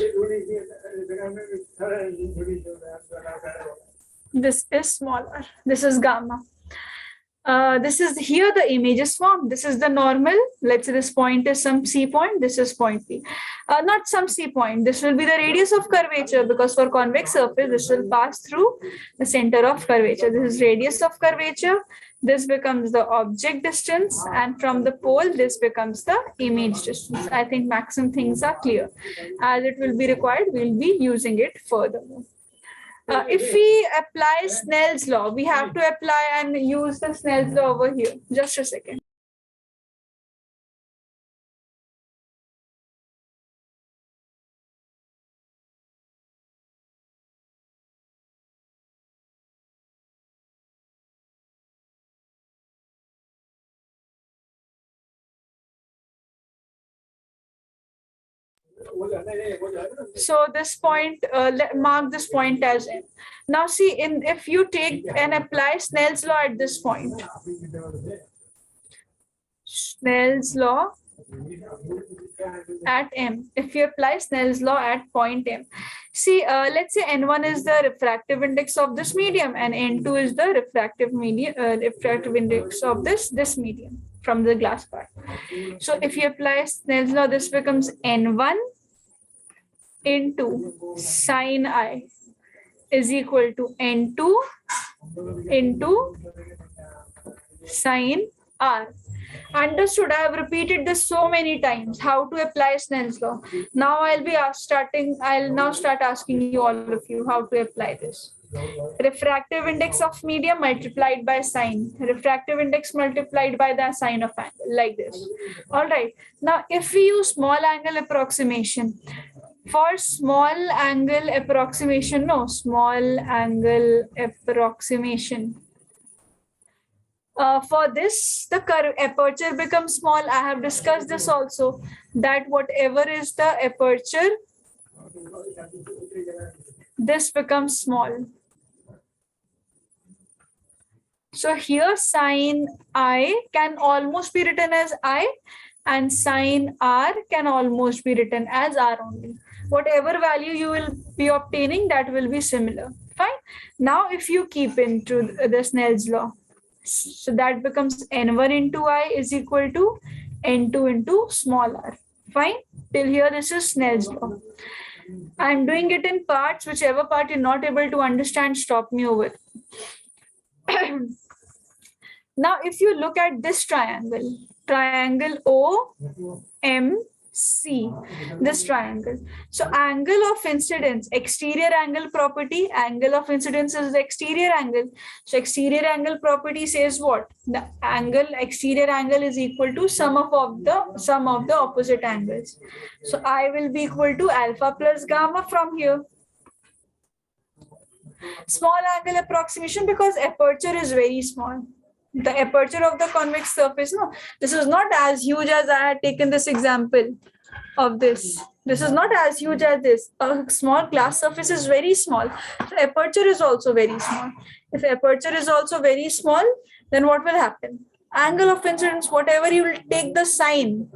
This is smaller. This is gamma. This is here the image is formed. This is the normal. Let's say this point is some C point. This is point P. Not some C point. This will be the radius of curvature, because for convex surface, this will pass through the center of curvature. This is radius of curvature. This becomes the object distance, and from the pole, this becomes the image distance. I think maximum things are clear. As it will be required, we'll be using it furthermore. If we apply Snell's law, we have to apply and use the Snell's law over here. Just a second. So this point, mark this point as N. Now see, if you take and apply Snell's law at this point, Snell's law at M. If you apply Snell's law at point M, see, let's say N1 is the refractive index of this medium, and N2 is the refractive index of this medium from the glass part. So if you apply Snell's law, this becomes N1 into sine I is equal to N2 into sine R. Understood? I have repeated this so many times, how to apply Snell's law. Now I'll now start asking you, all of you, how to apply this. Refractive index of medium multiplied by sine. Refractive index multiplied by the sine of angle, like this. All right. Now, if we use small angle approximation, for small angle approximation, for this, the curve aperture becomes small. I have discussed this also, that whatever is the aperture, this becomes small. So here sine I can almost be written as I, and sine R can almost be written as R only. Whatever value you will be obtaining, that will be similar. Fine. Now if you keep into the Snell's law, so that becomes N1 into I is equal to N2 into small r. Fine. Till here, this is Snell's law. I'm doing it in parts. Whichever part you're not able to understand, stop me over. Now, if you look at this triangle OMC, this triangle. So angle of incidence, exterior angle property, angle of incidence is the exterior angle. So exterior angle property says what? The exterior angle is equal to sum of the opposite angles. So I will be equal to alpha plus gamma from here. Small angle approximation, because aperture is very small. The aperture of the convex surface, this is not as huge as I had taken this example of this. This is not as huge as this. A small glass surface is very small. So aperture is also very small. If aperture is also very small, then what will happen? Angle of incidence, whatever you will take the sign,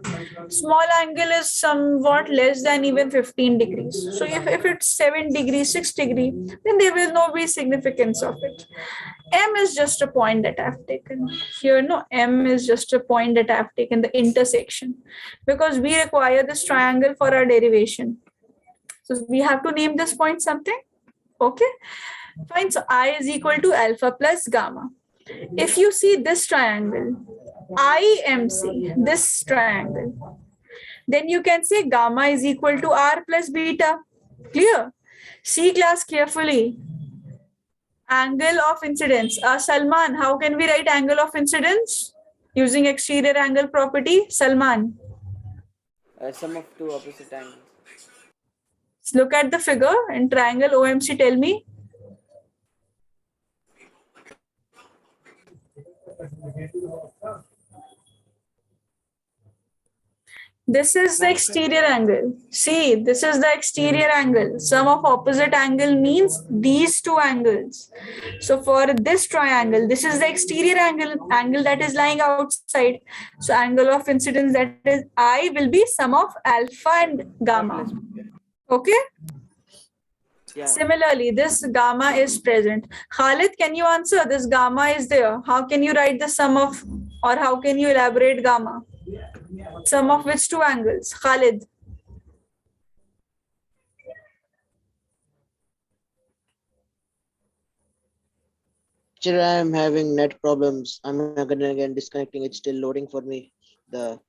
small angle is somewhat less than even 15 degrees. So if it's 7 degrees, 6 degrees, then there will not be significance of it. M is just a point that I've taken here. M is just a point that I've taken, the intersection, because we require this triangle for our derivation. So we have to name this point something. Okay, fine. So I is equal to alpha plus gamma. If you see this triangle, IMC, this triangle, then you can say gamma is equal to R plus beta. Clear? See class carefully. Angle of incidence. Salman, how can we write angle of incidence? Using exterior angle property. Salman. Sum of two opposite angles. Look at the figure in triangle OMC. Tell me. This is the exterior angle. See, this is the exterior angle. Sum of opposite angle means these two angles. So for this triangle, this is the exterior angle that is lying outside. So angle of incidence, that is I, will be sum of alpha and gamma. Okay? Yeah. Similarly, this gamma is present. Khalid, can you answer? This gamma is there. How can you write the sum of, or how can you elaborate gamma? Sum of which two angles? Khalid. Teacher, I am having net problems. I'm again disconnecting. It's still loading for me. The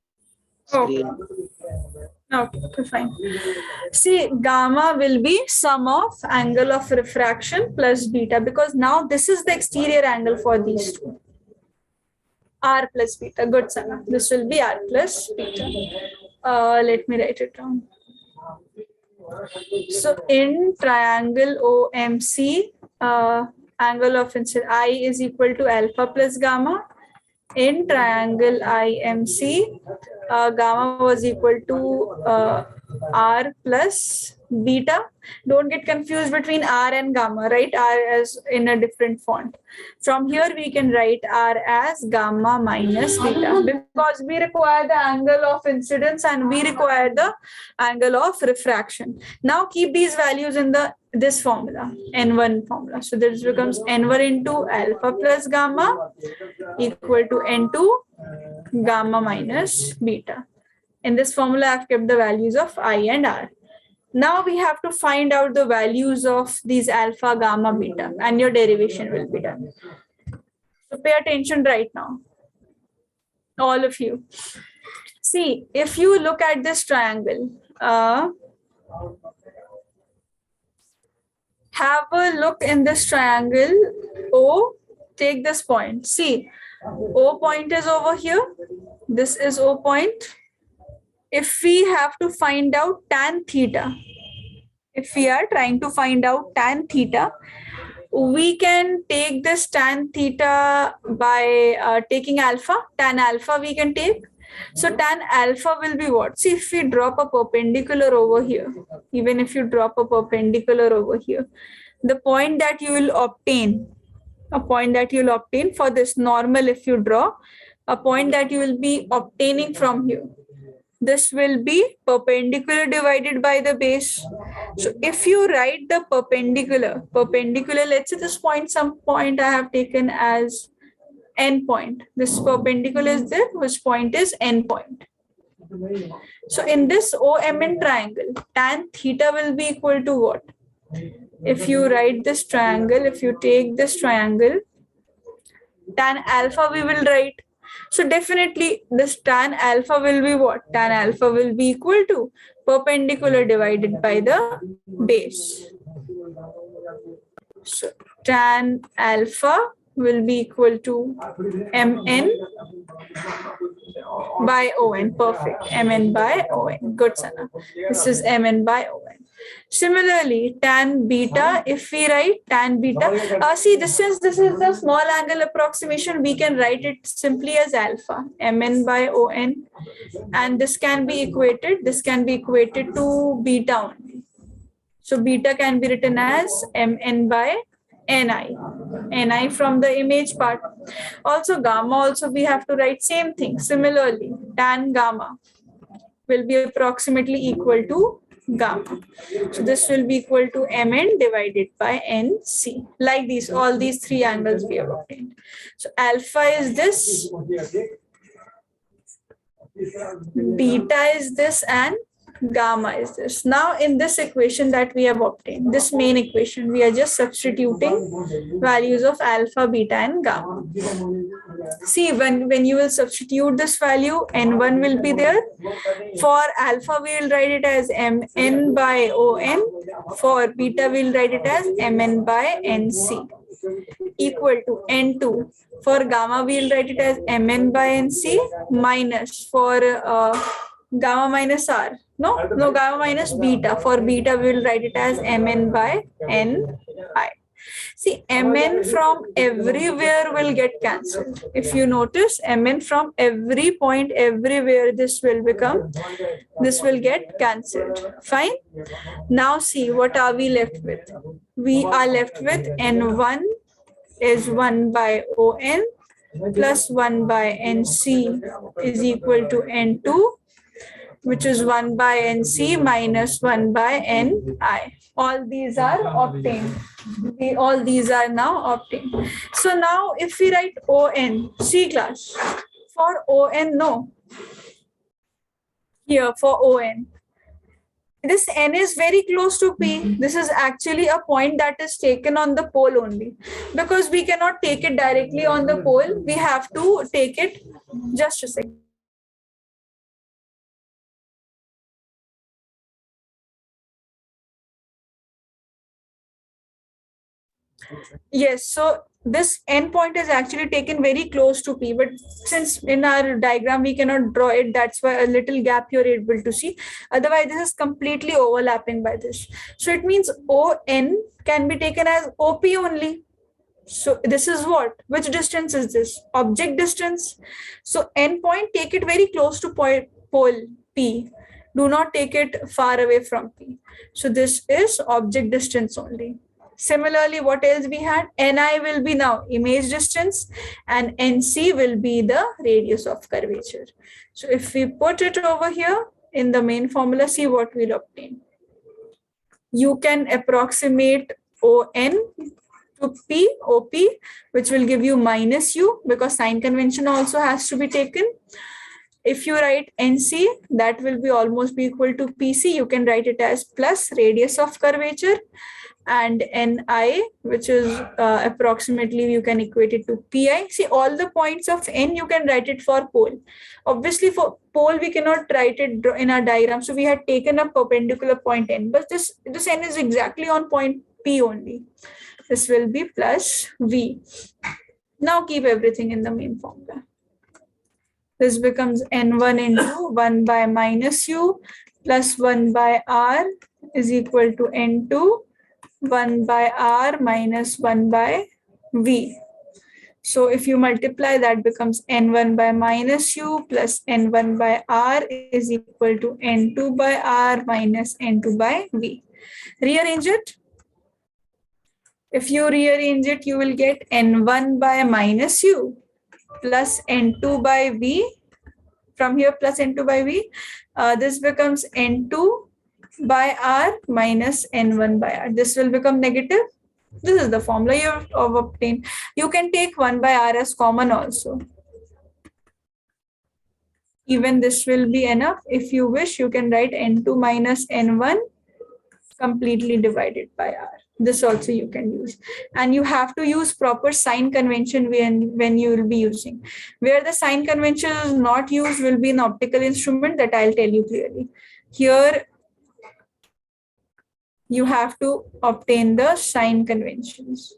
screen. Okay, fine. See, gamma will be sum of angle of refraction plus beta, because now this is the exterior angle for these two. R plus beta. Good, Sana. This will be R plus beta. Let me write it down. So in triangle OMC, angle of incidence I is equal to alpha plus gamma. In triangle IMC, gamma was equal to R plus beta. Don't get confused between R and gamma, right? R as in a different font. From here, we can write R as gamma minus beta, because we require the angle of incidence and we require the angle of refraction. Now keep these values in this formula, N1 formula. So this becomes N1 into alpha plus gamma equal to N2 gamma minus beta. In this formula, I've kept the values of I and R. Now we have to find out the values of these alpha, gamma, beta, and your derivation will be done. So pay attention right now, all of you. See, if you look at this triangle, have a look in this triangle O, take this point. See, O point is over here. This is O point. If we have to find out tan theta, if we are trying to find out tan theta, we can take this tan theta by taking alpha. Tan alpha we can take. So tan alpha will be what? See, if we drop a perpendicular over here, even if you drop a perpendicular over here, the point that you will obtain, a point that you will obtain for this normal, if you draw, a point that you will be obtaining from here, this will be perpendicular divided by the base. So if you write the perpendicular, let's say this point, some point I have taken as N point. This perpendicular is there, which point is N point. So in this OMN triangle, tan theta will be equal to what? If you write this triangle, if you take this triangle, tan alpha we will write. So definitely this tan alpha will be what? Tan alpha will be equal to perpendicular divided by the base. So tan alpha will be equal to Mn by On. Perfect. Mn by On. Good, Sana. This is Mn by On. Similarly, tan beta, if we write tan beta, see, since this is the small angle approximation, we can write it simply as alpha, Mn by On, and this can be equated to beta only. So beta can be written as Mn by Ni from the image part. Also gamma, also we have to write same thing. Similarly, tan gamma will be approximately equal to gamma. So this will be equal to Mn divided by Nc. Like these, all these three angles we have obtained. So alpha is this, beta is this, and gamma is this. Now in this equation that we have obtained, this main equation, we are just substituting values of alpha, beta, and gamma. See, when you will substitute this value, N1 will be there. For alpha, we will write it as Mn by On. For beta, we will write it as Mn by Nc equal to N2. For gamma, we will write it as Mn by Nc minus, for gamma minus R. No, gamma minus beta. For beta, we will write it as Mn by Ni. See, Mn from everywhere will get cancelled. If you notice, Mn from every point, everywhere, this will get cancelled. Fine. Now see, what are we left with? We are left with N1 is 1 by On plus 1 by Nc is equal to N2, which is 1 by Nc minus 1 by Ni. All these are obtained. All these are now obtained. So now if we write On, C class, for On, no. Here for On, this N is very close to P. This is actually a point that is taken on the pole only. Because we cannot take it directly on the pole, we have to take it, just a second. Yes, so this endpoint is actually taken very close to P, but since in our diagram we cannot draw it, that's why a little gap you're able to see. Otherwise, this is completely overlapping by this. So it means ON can be taken as OP only. So this is what? Which distance is this? Object distance. So endpoint, take it very close to pole P. Do not take it far away from P. So this is object distance only. Similarly, what else we had? Ni will be now image distance and Nc will be the radius of curvature. So if we put it over here in the main formula, see what we'll obtain. You can approximate On to P, OP, which will give you minus U because sign convention also has to be taken. If you write NC, that will be almost be equal to PC. You can write it as plus radius of curvature, and Ni, which is approximately, you can equate it to Pi. See, all the points of N, you can write it for pole. Obviously, for pole, we cannot write it in our diagram. So we had taken a perpendicular point N, but this N is exactly on point P only. This will be plus V. Now keep everything in the main formula. This becomes N1 into 1 by minus U plus 1 by R is equal to N2, 1 by R minus 1 by V. So if you multiply, that becomes N1 by minus U plus N1 by R is equal to N2 by R minus N2 by V. Rearrange it. If you rearrange it, you will get N1 by minus U plus N2 by V. From here, plus N2 by V. This becomes N2 by R minus N1 by R. This will become negative. This is the formula you have obtained. You can take 1 by R as common also. Even this will be enough. If you wish, you can write N2 minus N1 completely divided by R. This also you can use. And you have to use proper sign convention when you will be using. Where the sign convention is not used will be an optical instrument, that I'll tell you clearly. Here, you have to obtain the sign conventions.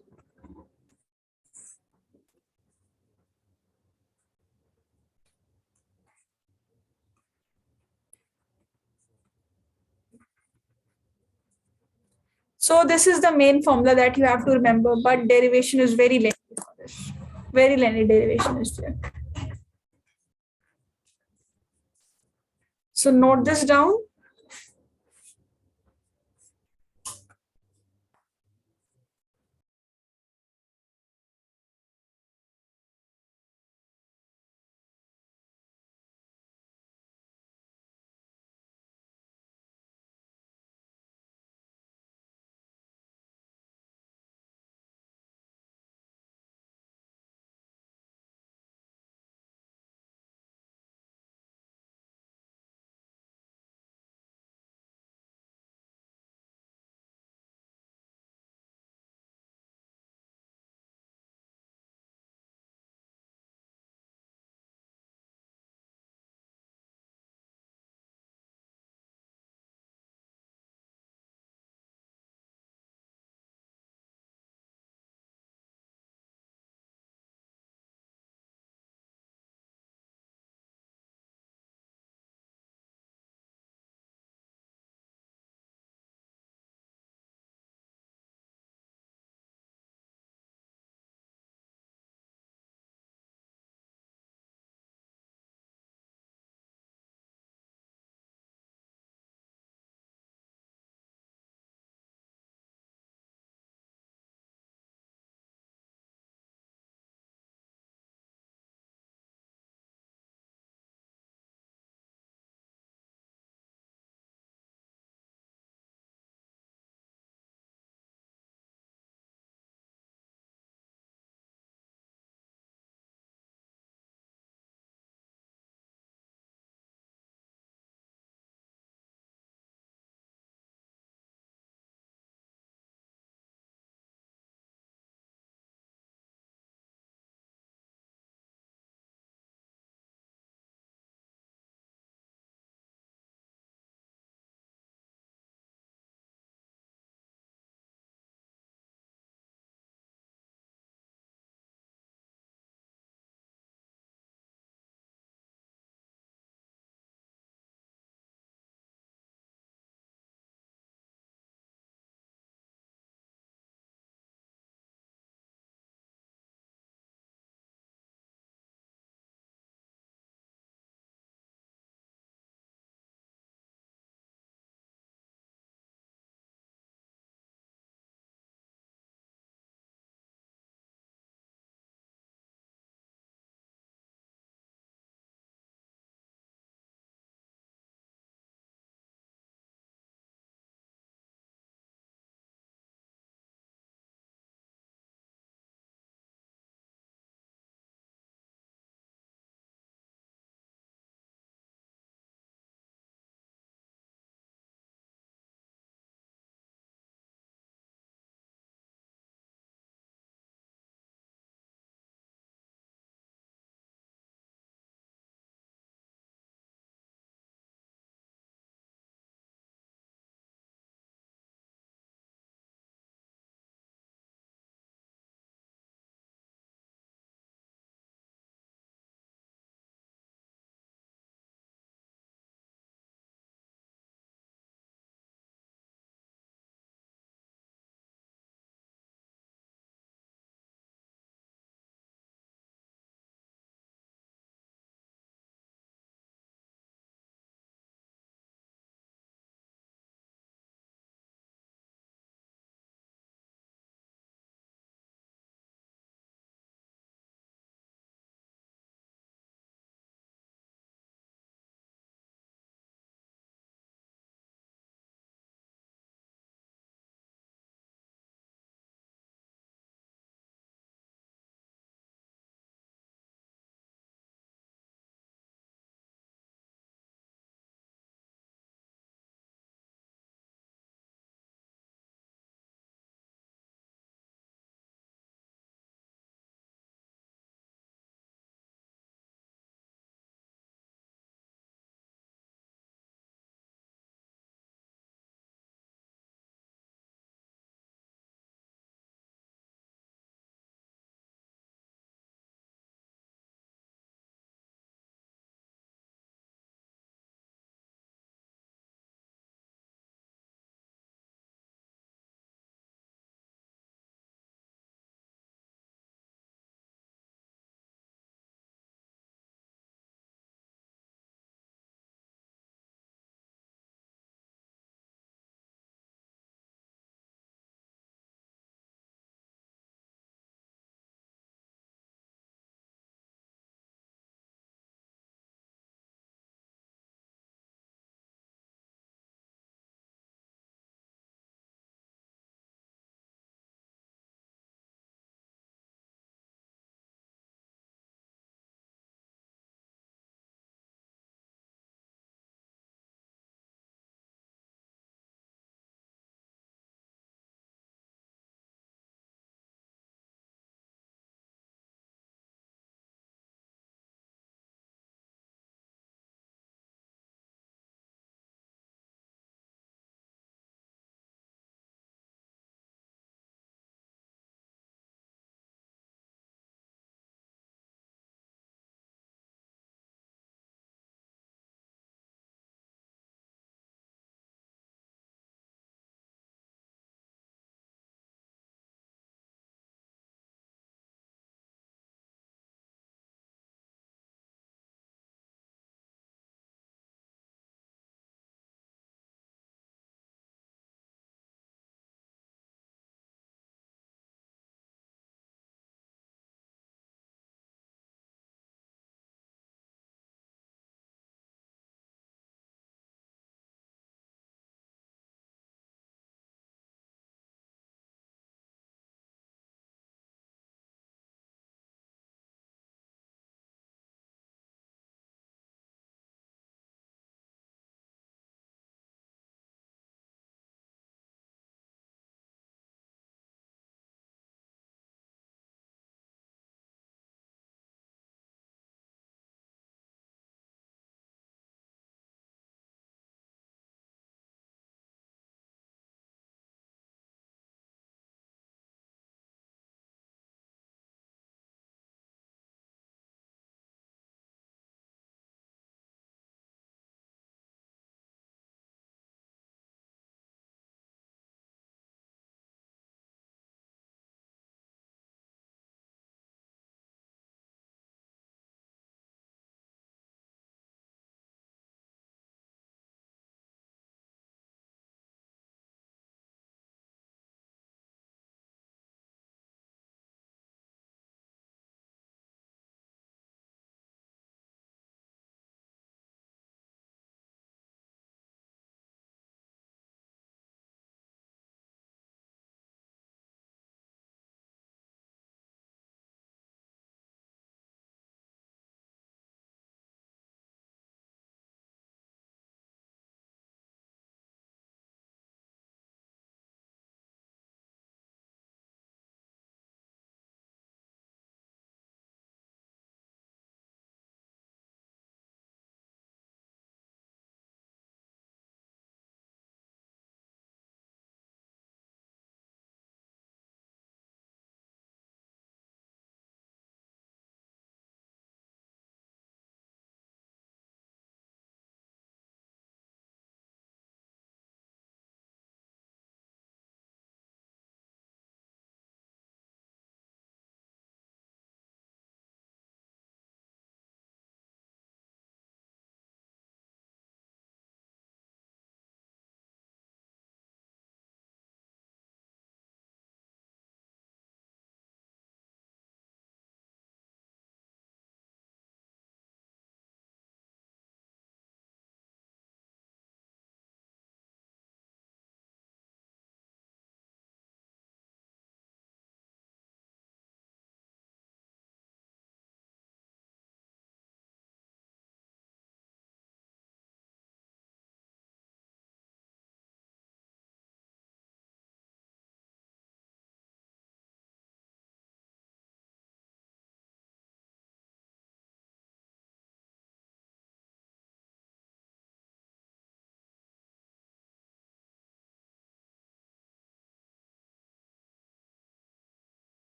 So this is the main formula that you have to remember, but derivation is very lengthy for this. Very lengthy derivation is there. So note this down.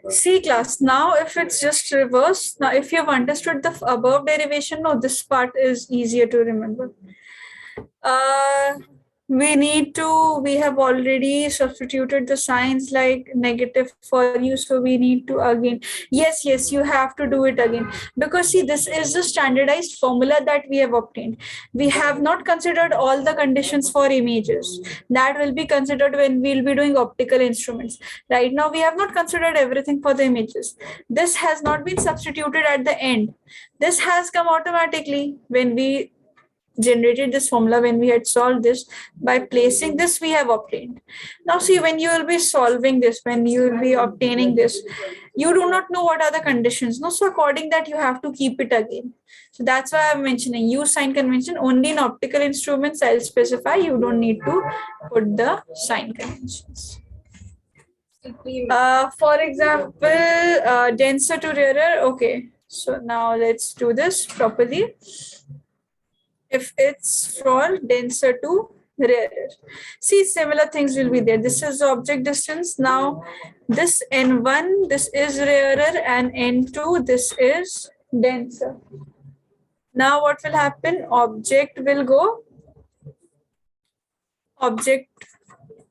See class, now if it's just reverse, now if you've understood the above derivation, no, this part is easier to remember. We have already substituted the signs like negative for you, so we need to again, yes, you have to do it again, because see, this is the standardized formula that we have obtained. We have not considered all the conditions for images. That will be considered when we'll be doing optical instruments. Right now we have not considered everything for the images. This has not been substituted at the end. This has come automatically when we generated this formula, when we had solved this. By placing this, we have obtained. Now see, when you will be solving this, when you will be obtaining this, you do not know what are the conditions, no, so according that you have to keep it again. So that's why I'm mentioning use sign convention only in optical instruments. I'll specify, you don't need to put the sign conventions. For example, denser to rarer. Okay, so now let's do this properly. If it's for denser to rarer, see, similar things will be there. This is the object distance. Now this N1, this is rarer, and N2, this is denser. Now what will happen? Object will go,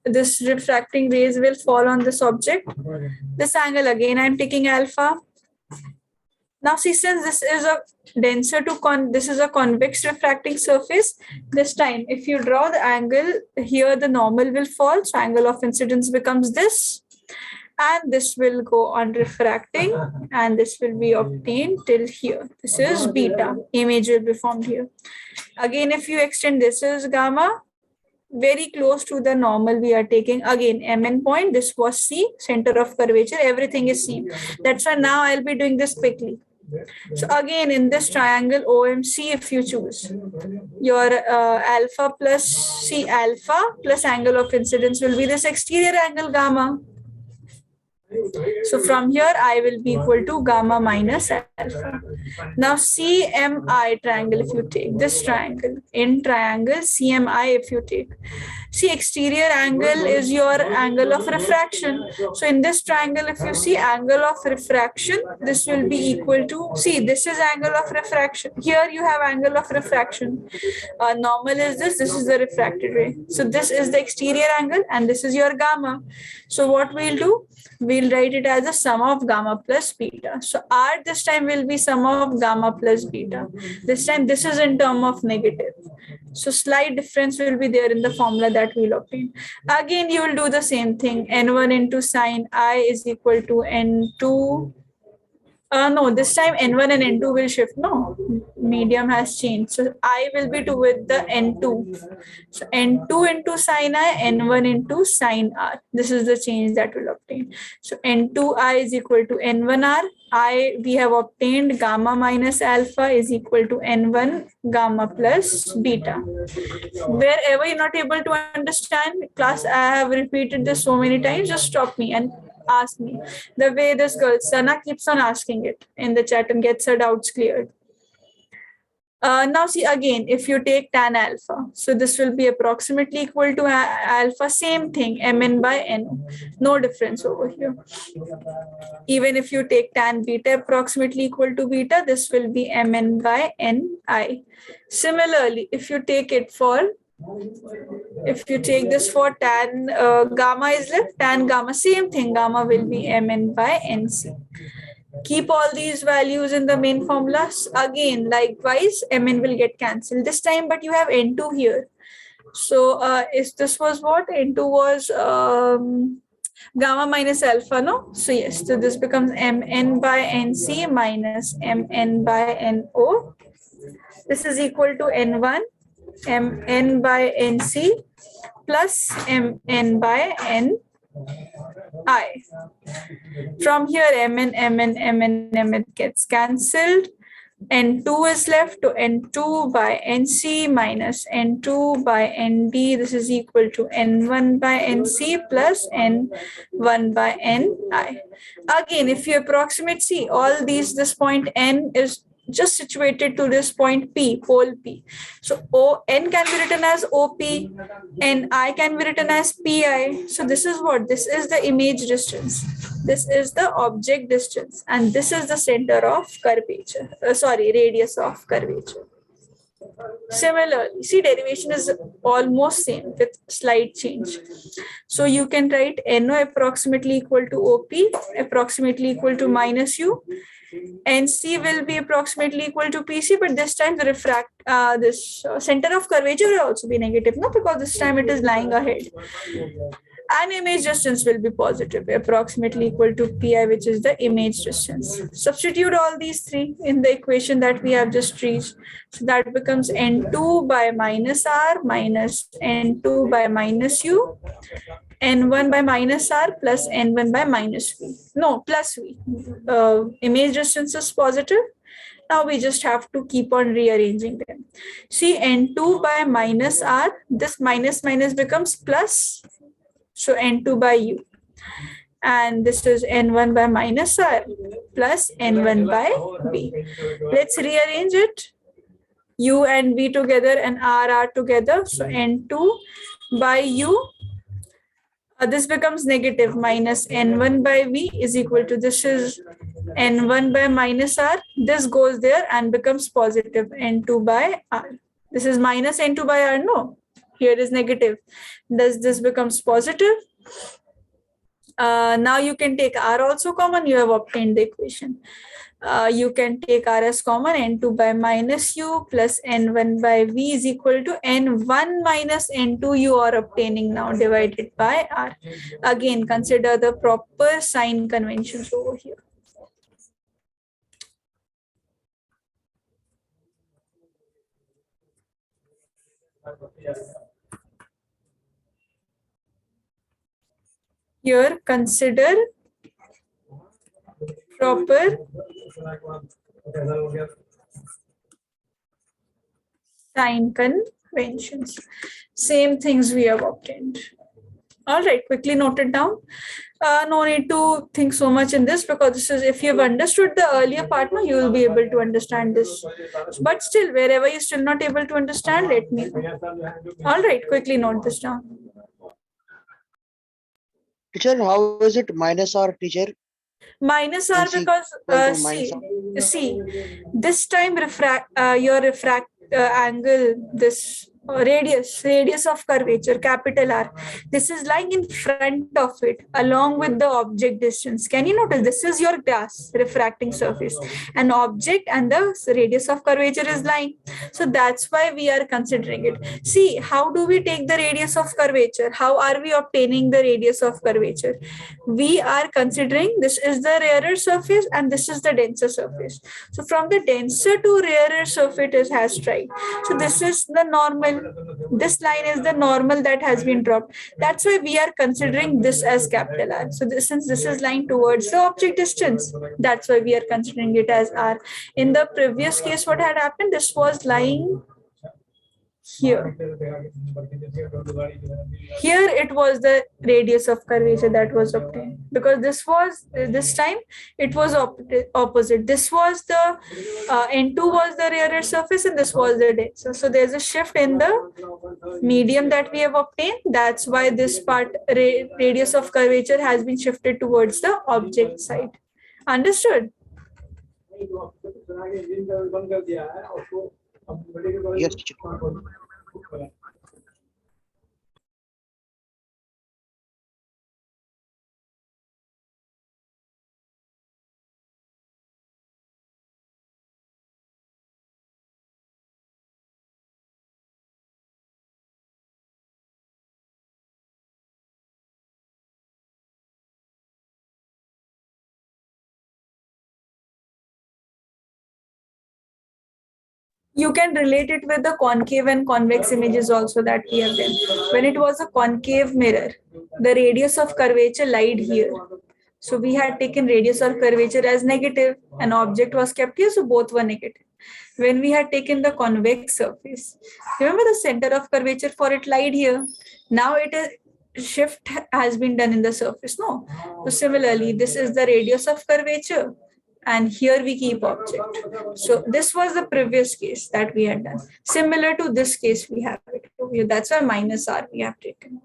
this refracting rays will fall on this object. This angle again, I'm taking alpha. Now see, since this is a denser to this is a convex refracting surface, this time if you draw the angle here, the normal will fall, so angle of incidence becomes this, and this will go on refracting, and this will be obtained till here. This is beta, image will be formed here. Again, if you extend, this is gamma, very close to the normal we are taking. Again, MN point, this was C, center of curvature, everything is same. That's why now I'll be doing this quickly. So again, in this triangle OMC, if you choose, your alpha plus C alpha plus angle of incidence will be this exterior angle gamma. So from here, I will be equal to gamma minus alpha. Now CMI triangle, if you take this triangle, in triangle CMI, if you take, see, exterior angle is your angle of refraction. So in this triangle, if you see angle of refraction, this will be equal to, see, this is angle of refraction. Here you have angle of refraction. Normal is this is the refracted ray. So this is the exterior angle and this is your gamma. So what we'll do? We'll write it as a sum of gamma plus beta. So R this time will be sum of gamma plus beta. This time this is in term of negative. So slight difference will be there in the formula that we'll obtain. Again, you will do the same thing. N1 into sine I is equal to N2. No, this time N1 and N2 will shift. No, medium has changed. So I will be with the N2. So N2 into sine I, N1 into sine R. This is the change that will obtain. So N2I is equal to N1R. We have obtained gamma minus alpha is equal to N1 gamma plus beta. Wherever you're not able to understand, class, I have repeated this so many times, just stop me and ask me. The way this girl Sana keeps on asking it in the chat and gets her doubts cleared. Now see, again, if you take tan alpha, so this will be approximately equal to alpha, same thing, Mn by N. No difference over here. Even if you take tan beta approximately equal to beta, this will be Mn by Ni. Similarly, if you take it for, if you take this for tan gamma is left, tan gamma, same thing, gamma will be Mn by Nc. Keep all these values in the main formulas. Again, likewise, Mn will get cancelled this time, but you have N2 here. So if this was what? N2 was gamma minus alpha, no? So yes, so this becomes Mn by Nc minus Mn by No. This is equal to N1 Mn by Nc plus Mn by Ni. From here, Mn gets cancelled. N2 is left to N2 by Nc minus N2 by Nd. This is equal to N1 by Nc plus N1 by Ni. Again, if you approximate, see, all these, this point N is just situated to this point P, pole P. So ON can be written as OP, NI can be written as PI. So this is what? This is the image distance. This is the object distance. And this is the center of curvature. Radius of curvature. Similarly, see, derivation is almost same with slight change. So you can write NO approximately equal to OP, approximately equal to minus U. NC will be approximately equal to PC, but this time the center of curvature will also be negative, no, because this time it is lying ahead. And image distance will be positive, approximately equal to Pi, which is the image distance. Substitute all these three in the equation that we have just reached. So that becomes N2 by minus R minus N2 by minus U, N1 by minus R plus N1 by minus V. No, plus V. Image distance is positive. Now we just have to keep on rearranging them. See, N2 by minus R, this minus minus becomes plus. So N2 by U. And this is N1 by minus R plus N1 by V. Let's rearrange it. U and V together and R are together. So N2 by U. This becomes negative, minus N1 by V is equal to, this is N1 by minus R. This goes there and becomes positive, N2 by R. This is minus N2 by R, no. Here is negative. Thus this becomes positive. Now you can take R also common. You have obtained the equation. You can take R as common. N2 by minus U plus N1 by V is equal to N1 minus N2 you are obtaining now divided by R. Again, consider the proper sign conventions over here. Here, consider proper sign conventions. Same things we have obtained. All right, quickly note it down. No need to think so much in this, because this is, if you've understood the earlier part, now you will be able to understand this. But still, wherever you're still not able to understand, let me know. All right, quickly note this down. Teacher, how is it minus R, teacher? Minus R NC because minus see, this time your refract angle, this radius of curvature, capital R, this is lying in front of it along with the object distance. Can you notice this is your glass refracting surface, an object and the radius of curvature is lying. So that's why we are considering it. See, how do we take the radius of curvature? How are we obtaining the radius of curvature? We are considering this is the rarer surface and this is the denser surface. So from the denser to rarer surface it has tried. So this is the normal. This line is the normal that has been dropped. That's why we are considering this as capital R. So this, since this is lying towards the object distance, that's why we are considering it as R. In the previous case, what had happened? This was lying here. Here it was the radius of curvature that was obtained, because this time it was opposite. This was the N2 was the rarer surface and this was the denser. So there's a shift in the medium that we have obtained. That's why this part radius of curvature has been shifted towards the object side. Understood? Yes, teacher. You can relate it with the concave and convex images also that we have done. When it was a concave mirror, the radius of curvature lied here. So we had taken radius of curvature as negative, an object was kept here, so both were negative. When we had taken the convex surface, remember the center of curvature for it lied here. Now it is shift has been done in the surface, no? So similarly, this is the radius of curvature and here we keep object. So this was the previous case that we had done. Similar to this case, we have it over here. That's why minus R we have taken.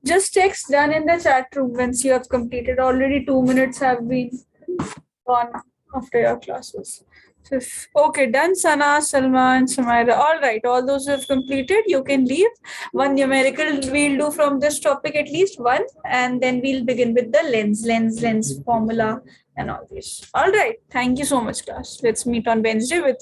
Just text done in the chat room once you have completed. Already 2 minutes have been gone after your classes. So okay, done, Sana, Salman, Sumaira. All right, all those who have completed, you can leave. One numerical we'll do from this topic, at least one, and then we'll begin with the lens formula and all this. All right, thank you so much, class. Let's meet on Wednesday with